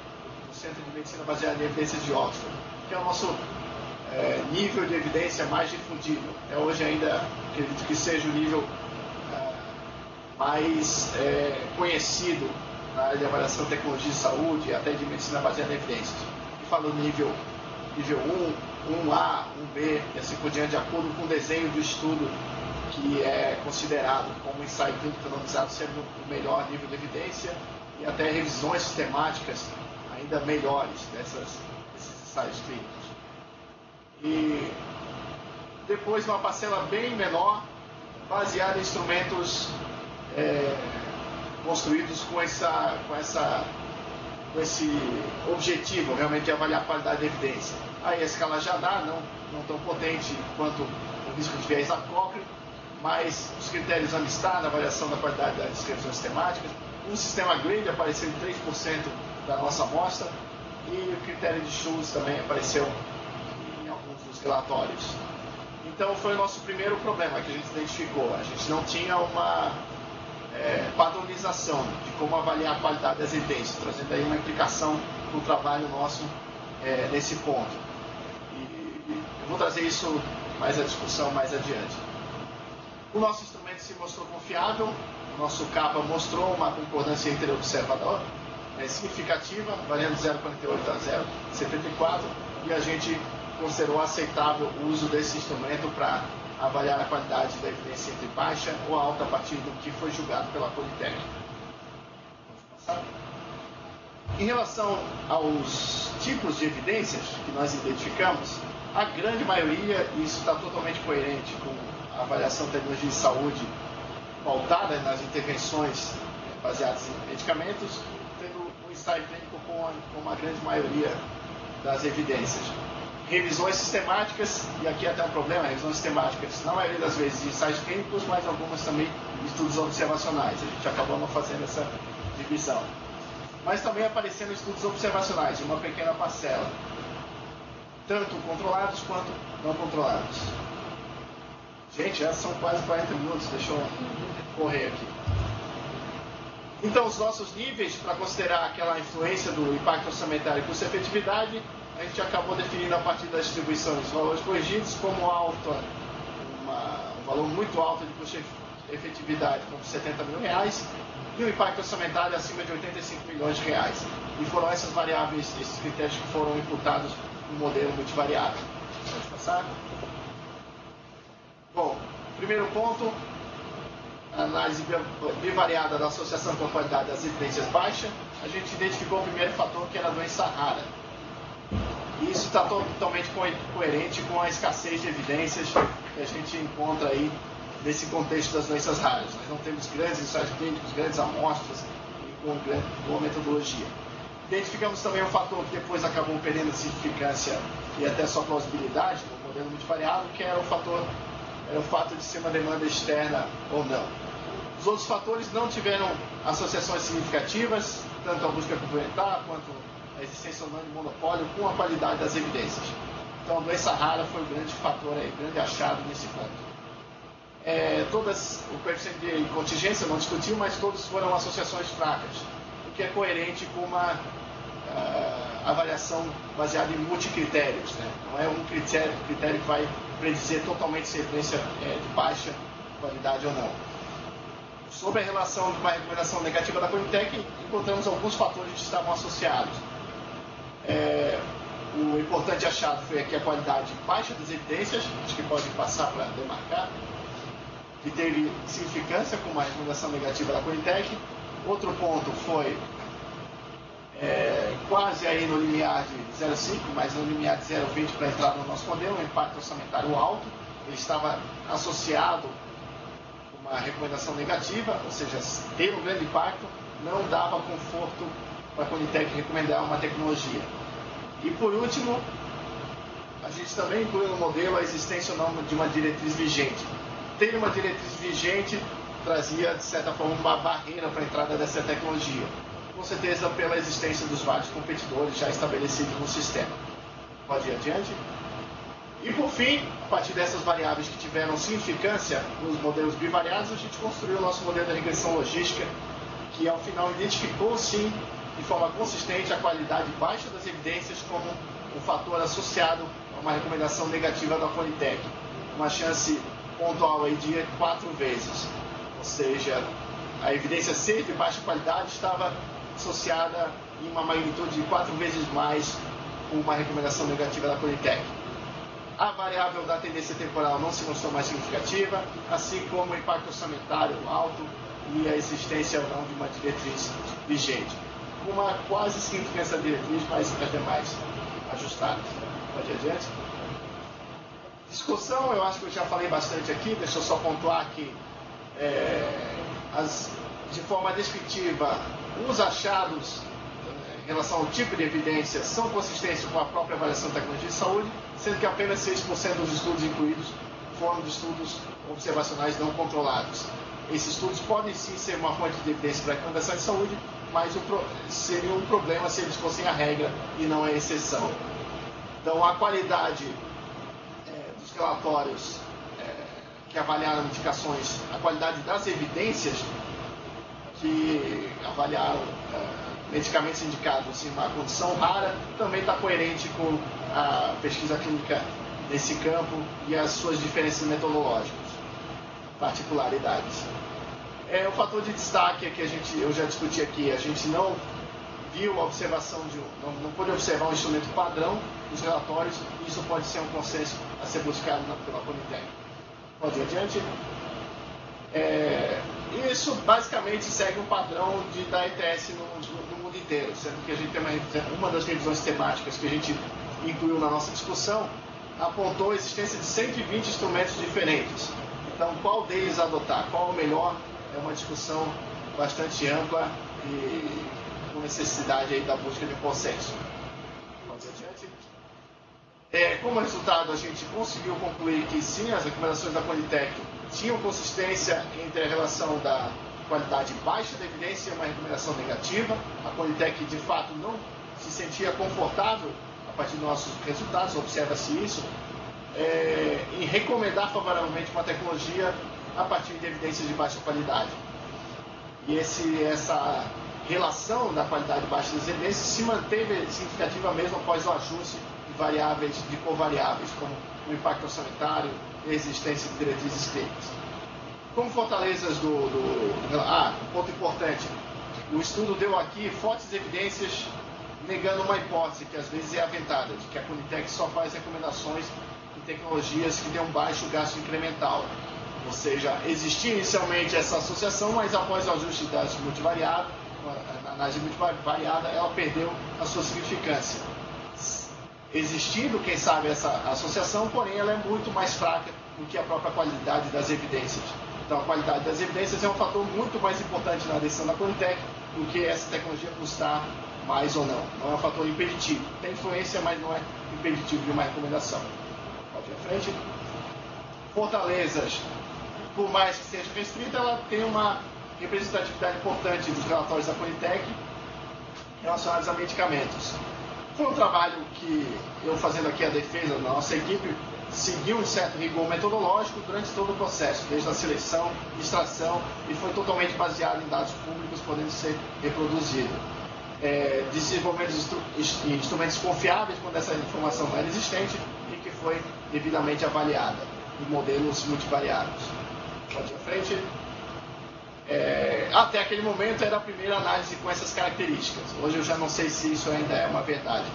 o Centro de Medicina Baseada em Evidências de Oxford, que é o nosso nível de evidência mais difundido. Até hoje ainda acredito que seja o nível mais conhecido na área de avaliação de tecnologia de saúde e até de medicina baseada em evidências. Que fala o nível 1, 1A, 1B e assim por diante, de acordo com o desenho do estudo que é considerado como ensaio clínico randomizado sendo o melhor nível de evidência e até revisões sistemáticas ainda melhores desses ensaios clínicos. E depois uma parcela bem menor, baseada em instrumentos construídos com esse objetivo realmente de avaliar a qualidade da evidência. Aí a escala já dá, não tão potente quanto o risco de viés apócrifo, mas os critérios Amistad, a avaliação da qualidade das descrições sistemáticas, um sistema grade apareceu em 3% da nossa amostra e o critério de Schultz também apareceu em alguns dos relatórios. Então foi o nosso primeiro problema que a gente identificou. A gente não tinha uma padronização de como avaliar a qualidade das evidências, trazendo aí uma implicação no trabalho nosso nesse ponto. E eu vou trazer isso mais à discussão mais adiante. O nosso instrumento se mostrou confiável, o nosso capa mostrou uma concordância entre observador significativa, variando 0,48 a 0,74, e a gente considerou aceitável o uso desse instrumento para avaliar a qualidade da evidência entre baixa ou alta a partir do que foi julgado pela Conitec. Em relação aos tipos de evidências que nós identificamos, a grande maioria, e isso está totalmente coerente com a avaliação de tecnologia de saúde pautada nas intervenções baseadas em medicamentos, tendo um ensaio clínico com uma grande maioria das evidências. Revisões sistemáticas, e aqui até um problema, revisões sistemáticas, na maioria das vezes de ensaios clínicos, mas algumas também de estudos observacionais. A gente acabou não fazendo essa divisão. Mas também aparecendo estudos observacionais, uma pequena parcela, tanto controlados quanto não controlados. Gente, já são quase 40 minutos, deixa eu correr aqui. Então, os nossos níveis, para considerar aquela influência do impacto orçamentário e custo-efetividade, a gente acabou definindo a partir das distribuições valores corrigidos como alto, um valor muito alto de custo-efetividade, como R$70 mil, e o impacto orçamentário acima de R$85 milhões. E foram essas variáveis, esses critérios que foram imputados no modelo multivariável. Pode passar? Bom, primeiro ponto, análise bivariada da associação com a qualidade das evidências baixa. A gente identificou o primeiro fator, que era a doença rara. E isso está totalmente coerente com a escassez de evidências que a gente encontra aí nesse contexto das doenças raras. Nós não temos grandes ensaios clínicos, grandes amostras e com boa metodologia. Identificamos também um fator que depois acabou perdendo significância e até sua plausibilidade no modelo multivariável, que era o fato de ser uma demanda externa ou não. Os outros fatores não tiveram associações significativas, tanto a busca complementar quanto a existência ou não de monopólio com a qualidade das evidências. Então a doença rara foi o grande fator, o grande achado nesse ponto. O coeficiente de contingência não discutiu, mas todos foram associações fracas, o que é coerente com uma avaliação baseada em multicritérios, né? Não é um critério que vai predizer totalmente se a evidência é de baixa qualidade ou não. Sobre a relação de uma recomendação negativa da Conitec, encontramos alguns fatores que estavam associados. O importante achado foi aqui a qualidade baixa das evidências, acho que pode passar para demarcar, que teve significância com uma recomendação negativa da Conitec. Outro ponto foi quase aí no limiar de 0,5, mas no limiar de 0,20 para entrar no nosso modelo, um impacto orçamentário alto. Ele estava associado com uma recomendação negativa, ou seja, ter um grande impacto, não dava conforto para a Conitec recomendar uma tecnologia. E por último, a gente também inclui no modelo a existência ou não de uma diretriz vigente. Ter uma diretriz vigente trazia, de certa forma, uma barreira para a entrada dessa tecnologia. Com certeza pela existência dos vários competidores já estabelecidos no sistema. Pode ir adiante. E por fim, a partir dessas variáveis que tiveram significância nos modelos bivariados, a gente construiu o nosso modelo de regressão logística, que ao final identificou sim, de forma consistente, a qualidade baixa das evidências como um fator associado a uma recomendação negativa da Conitec. Uma chance pontual aí de 4 vezes. Ou seja, a evidência ser de baixa qualidade estava associada em uma magnitude de 4 vezes mais com uma recomendação negativa da Conitec. A variável da tendência temporal não se mostrou mais significativa, assim como o impacto orçamentário alto e a existência ou não de uma diretriz vigente. Uma quase significância da diretriz, mas as demais ajustadas. Pode ir adiante. Discussão, eu acho que eu já falei bastante aqui, deixa eu só pontuar que de forma descritiva, os achados em relação ao tipo de evidência são consistentes com a própria avaliação da tecnologia de saúde, sendo que apenas 6% dos estudos incluídos foram de estudos observacionais não controlados. Esses estudos podem sim ser uma fonte de evidência para a recomendação de saúde, mas seria um problema se eles fossem a regra e não a exceção. Então, a qualidade dos relatórios que avaliaram indicações, a qualidade das evidências que avaliaram medicamentos indicados em uma condição rara, também está coerente com a pesquisa clínica nesse campo e as suas diferenças metodológicas, particularidades. O fator de destaque é que eu já discuti aqui, a gente não viu a observação não pôde observar um instrumento padrão nos relatórios, e isso pode ser um consenso a ser buscado pela Conitec. Pode ir adiante. Isso basicamente segue um padrão da ETS no mundo inteiro, sendo que a gente tem uma das revisões temáticas que a gente incluiu na nossa discussão, apontou a existência de 120 instrumentos diferentes. Então, qual deles adotar, qual o melhor, é uma discussão bastante ampla e com necessidade aí da busca de consenso. Vamos adiante. Como resultado, a gente conseguiu concluir que sim, as recomendações da Conitec tinham consistência entre a relação da qualidade baixa da evidência e uma recomendação negativa. A Conitec, de fato, não se sentia confortável, a partir dos nossos resultados, observa-se isso, em recomendar favoravelmente uma tecnologia a partir de evidências de baixa qualidade. E essa relação da qualidade baixa das evidências se manteve significativa mesmo após o ajuste de variáveis, de covariáveis, como o impacto orçamentário e a existência de diretrizes clínicas. Como fortalezas um ponto importante, o estudo deu aqui fortes evidências negando uma hipótese que às vezes é aventada, de que a Conitec só faz recomendações em tecnologias que têm um baixo gasto incremental. Ou seja, existia inicialmente essa associação, mas após o ajuste das multivariadas, na análise multivariada, ela perdeu a sua significância. Existindo, quem sabe, essa associação, porém ela é muito mais fraca do que a própria qualidade das evidências. Então, a qualidade das evidências é um fator muito mais importante na decisão da Conitec do que essa tecnologia custar mais ou não. Não é um fator impeditivo. Tem influência, mas não é impeditivo de uma recomendação. Pode ir à frente. Fortalezas, por mais que seja restrita, ela tem uma representatividade importante dos relatórios da Conitec relacionados a medicamentos. Foi um trabalho que eu, fazendo aqui a defesa da nossa equipe, seguiu um certo rigor metodológico durante todo o processo, desde a seleção, extração, e foi totalmente baseado em dados públicos podendo ser reproduzidos. Desenvolvendo instrumentos confiáveis quando essa informação não era existente e que foi devidamente avaliada em modelos multivariados. Pode ir à frente. Até aquele momento era a primeira análise com essas características. Hoje eu já não sei se isso ainda é uma verdade.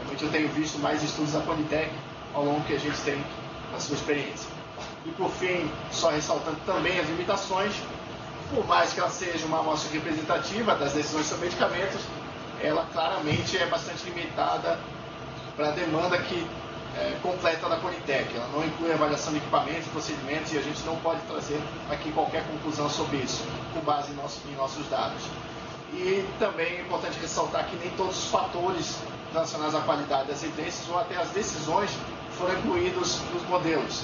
Realmente eu tenho visto mais estudos da Politec ao longo que a gente tem na sua experiência. E por fim, só ressaltando também as limitações, por mais que ela seja uma amostra representativa das decisões sobre medicamentos, ela claramente é bastante limitada para a demanda completa da Politec. Ela não inclui avaliação de equipamentos, procedimentos, e a gente não pode trazer aqui qualquer conclusão sobre isso, com base em nossos dados. E também é importante ressaltar que nem todos os fatores relacionados à qualidade das evidências ou até as decisões foram incluídos nos modelos.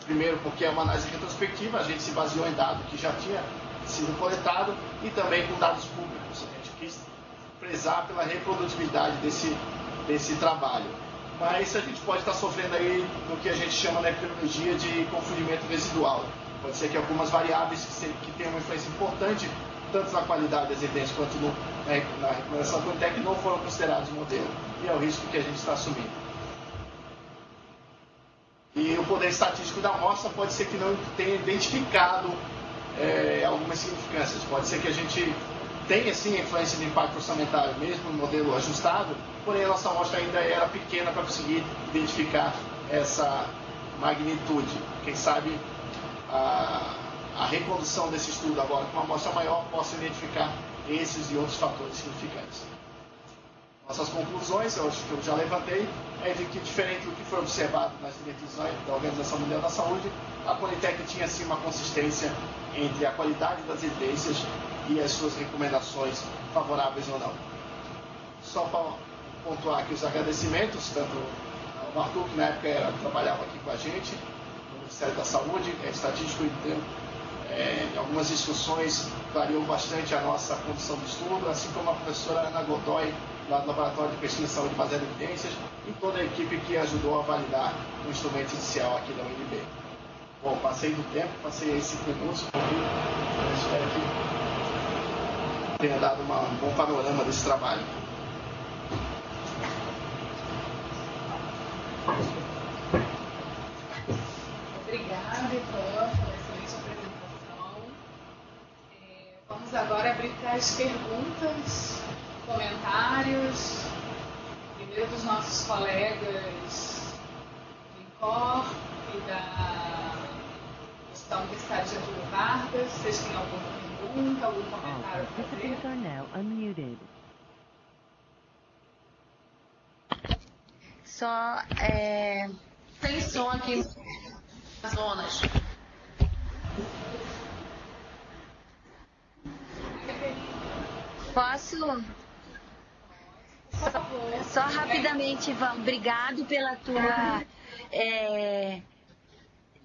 Primeiro, porque é uma análise retrospectiva, a gente se baseou em dado que já tinha sido coletado e também com dados públicos. A gente quis prezar pela reprodutibilidade desse trabalho. Mas a gente pode estar sofrendo aí no que a gente chama na epidemiologia de confundimento residual. Pode ser que algumas variáveis que tenham uma influência importante, tanto na qualidade das evidências quanto na recomendação da Politec, não foram considerados no modelo. E é o risco que a gente está assumindo. E o poder estatístico da amostra pode ser que não tenha identificado algumas significâncias. Pode ser que a gente tenha, sim, influência de impacto orçamentário, mesmo no modelo ajustado, porém a nossa amostra ainda era pequena para conseguir identificar essa magnitude. Quem sabe a recondução desse estudo agora com uma amostra maior possa identificar esses e outros fatores significantes. Nossas conclusões, eu acho que eu já levantei, é de que, diferente do que foi observado nas diretrizes da Organização Mundial da Saúde, a Politec tinha, sim, uma consistência entre a qualidade das evidências e as suas recomendações favoráveis ou não. Só para pontuar aqui os agradecimentos, tanto ao Arthur, que na época trabalhava aqui com a gente, no Ministério da Saúde, é estatístico inteiro. Em algumas discussões variou bastante a nossa condição de estudo, assim como a professora Ana Godoy, lá do Laboratório de Pesquisa de Saúde Baseada em Evidências, e toda a equipe que ajudou a validar o instrumento inicial aqui da UNB. Bom, passei do tempo, passei aí 5 minutos, eu espero que tenha dado um bom panorama desse trabalho. Obrigada, Ivan, pela excelente apresentação. Vamos agora abrir para as perguntas, comentários. Primeiro dos nossos colegas do INCOR e da Universidade de Getúlio Vargas. Vocês têm alguma pergunta, algum comentário a fazer? Só tem som aqui nas zonas. Posso? Só rapidamente, Ivan, obrigado pela tua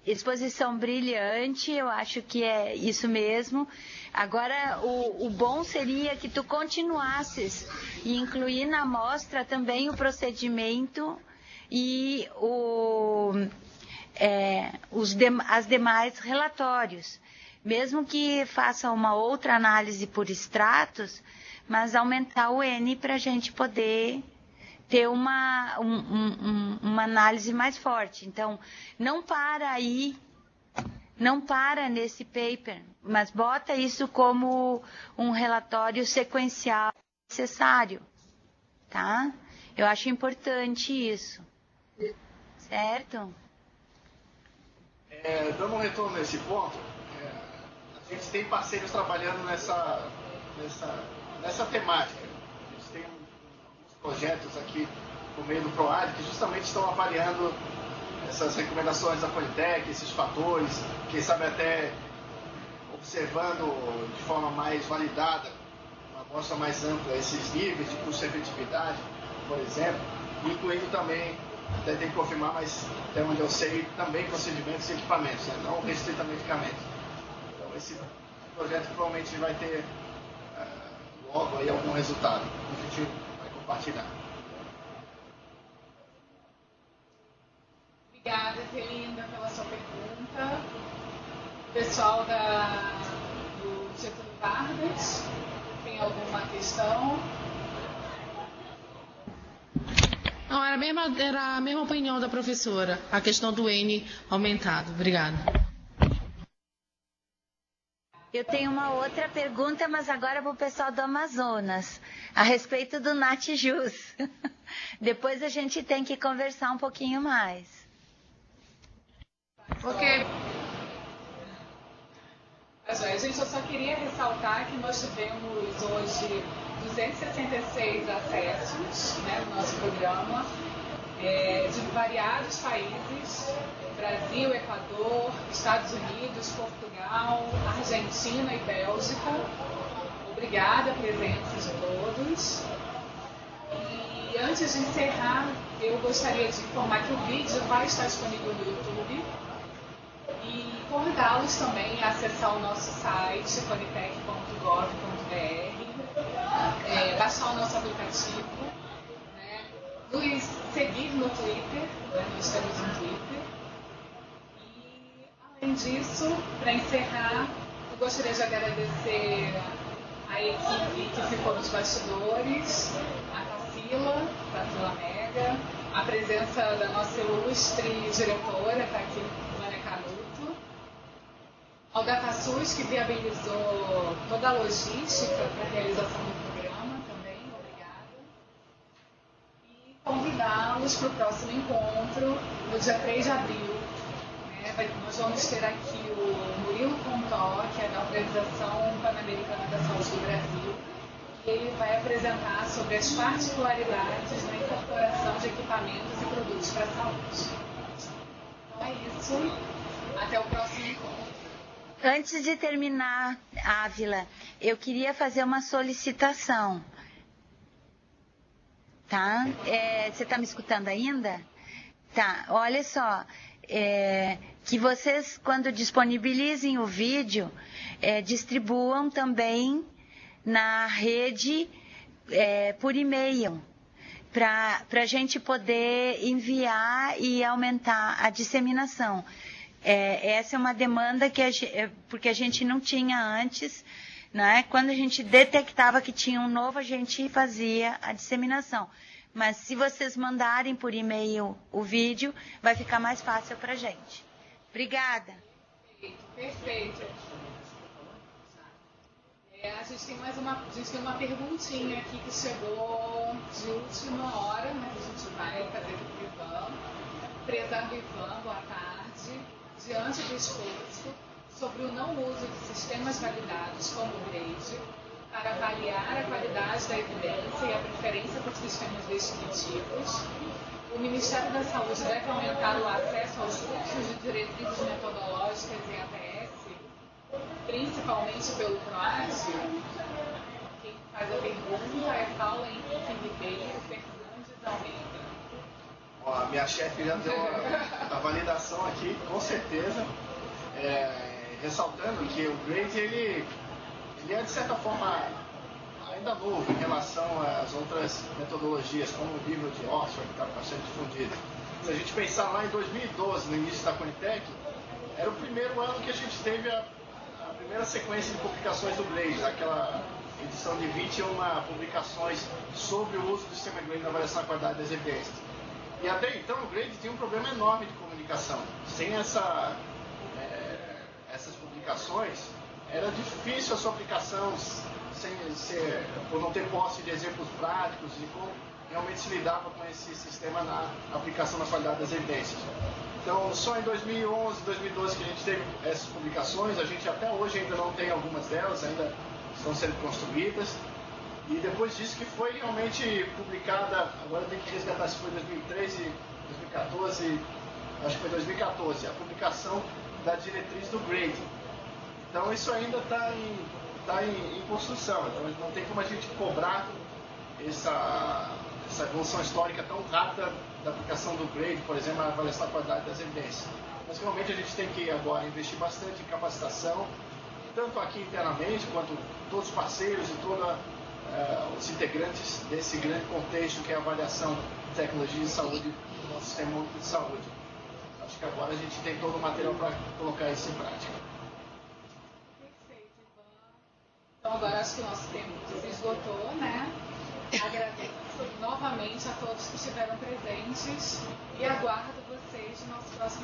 exposição brilhante, eu acho que é isso mesmo. Agora, o bom seria que tu continuasses e incluir na amostra também o procedimento e as demais relatórios. Mesmo que faça uma outra análise por extratos, mas aumentar o N para a gente poder ter uma análise mais forte. Então, não para aí, não para nesse paper, mas bota isso como um relatório sequencial necessário, tá? Eu acho importante isso, certo? Dando um retorno nesse ponto, a gente tem parceiros trabalhando nessa temática. A gente tem alguns projetos aqui no meio do PROAD que justamente estão avaliando essas recomendações da Politec, esses fatores, quem sabe até observando de forma mais validada, uma amostra mais ampla, esses níveis de custo-efetividade, por exemplo, incluindo também, até tem que confirmar, mas até onde eu sei, também procedimentos e equipamentos, né? Não restrito a medicamentos. Então esse projeto provavelmente vai ter logo aí algum resultado que a gente vai compartilhar. Obrigada, Felinda, pela sua pergunta. Pessoal do Getúlio Vargas, tem alguma questão? Não, era a mesma opinião da professora, a questão do N aumentado. Obrigada. Eu tenho uma outra pergunta, mas agora para o pessoal do Amazonas, a respeito do Natjuz. Depois a gente tem que conversar um pouquinho mais. Ok. Gente, eu só queria ressaltar que nós tivemos hoje 266 acessos, né, no nosso programa, de variados países: Brasil, Equador, Estados Unidos, Portugal, Argentina e Bélgica. Obrigada a presença de todos. E antes de encerrar, eu gostaria de informar que o vídeo vai estar disponível no YouTube e convidá-los também a acessar o nosso site, conitec.gov.br, baixar o nosso aplicativo, né, nos seguir no Twitter, né, nós temos um Twitter. E, além disso, para encerrar, eu gostaria de agradecer a equipe que ficou nos bastidores, a Tarsila Mega, a presença da nossa ilustre diretora, está aqui, Vânia Canuto, ao DataSUS, que viabilizou toda a logística para a realização do programa também, obrigada. E convidá-los para o próximo encontro, no dia 3 de abril. Nós vamos ter aqui o Murilo Pontó, que é da Organização Pan-Americana da Saúde do Brasil, e ele vai apresentar sobre as particularidades na incorporação de equipamentos e produtos para a saúde. Então é isso. Até o próximo encontro. Antes de terminar, Ávila, eu queria fazer uma solicitação. Tá? Você está me escutando ainda? Tá, olha só. Que vocês, quando disponibilizem o vídeo, distribuam também na rede por e-mail, para a gente poder enviar e aumentar a disseminação. Essa é uma demanda porque a gente não tinha antes, né? Quando a gente detectava que tinha um novo, a gente fazia a disseminação. Mas se vocês mandarem por e-mail o vídeo, vai ficar mais fácil para a gente. Obrigada. Perfeito. A gente tem uma perguntinha aqui que chegou de última hora, né, que a gente vai fazer do Ivan. Prezado Ivan, boa tarde. Diante do esforço sobre o não uso de sistemas validados como o GRADE, para avaliar a qualidade da evidência e a preferência por sistemas descritivos, o Ministério da Saúde deve aumentar o acesso aos cursos de diretrizes metodológicas e ATS, principalmente pelo PROAT. Quem faz a pergunta é Paula Henrique Ribeiro Fernandes Almeida. A minha chefe já deu a validação aqui, com certeza, ressaltando que o GRADE ele é, de certa forma, ainda novo em relação às outras metodologias, como o nível de Oxford, que está bastante difundido. Se a gente pensar lá em 2012, no início da Conitec, era o primeiro ano que a gente teve a primeira sequência de publicações do GRADE, aquela edição de 21 publicações sobre o uso do sistema GRADE na avaliação da qualidade das evidências. E até então o GRADE tinha um problema enorme de comunicação. Sem essas publicações, era difícil a sua aplicação por não ter posse de exemplos práticos de como realmente se lidava com esse sistema na aplicação da qualidade das evidências. Então, só em 2011, 2012 que a gente teve essas publicações, a gente até hoje ainda não tem algumas delas, ainda estão sendo construídas. E depois disso que foi realmente publicada, agora tem que resgatar se foi 2013, 2014, acho que foi 2014, a publicação da diretriz do GRADE. Então isso ainda está em construção, então não tem como a gente cobrar essa evolução histórica tão rápida da aplicação do GRADE, por exemplo, na avaliação da qualidade das evidências. Mas realmente a gente tem que agora investir bastante em capacitação, tanto aqui internamente, quanto todos os parceiros e todos os integrantes desse grande contexto que é a avaliação de tecnologia de saúde do nosso sistema único de saúde. Acho que agora a gente tem todo o material para colocar isso em prática. Então agora acho que o nosso tempo se esgotou, né? Agradeço novamente a todos que estiveram presentes e aguardo vocês no nosso próximo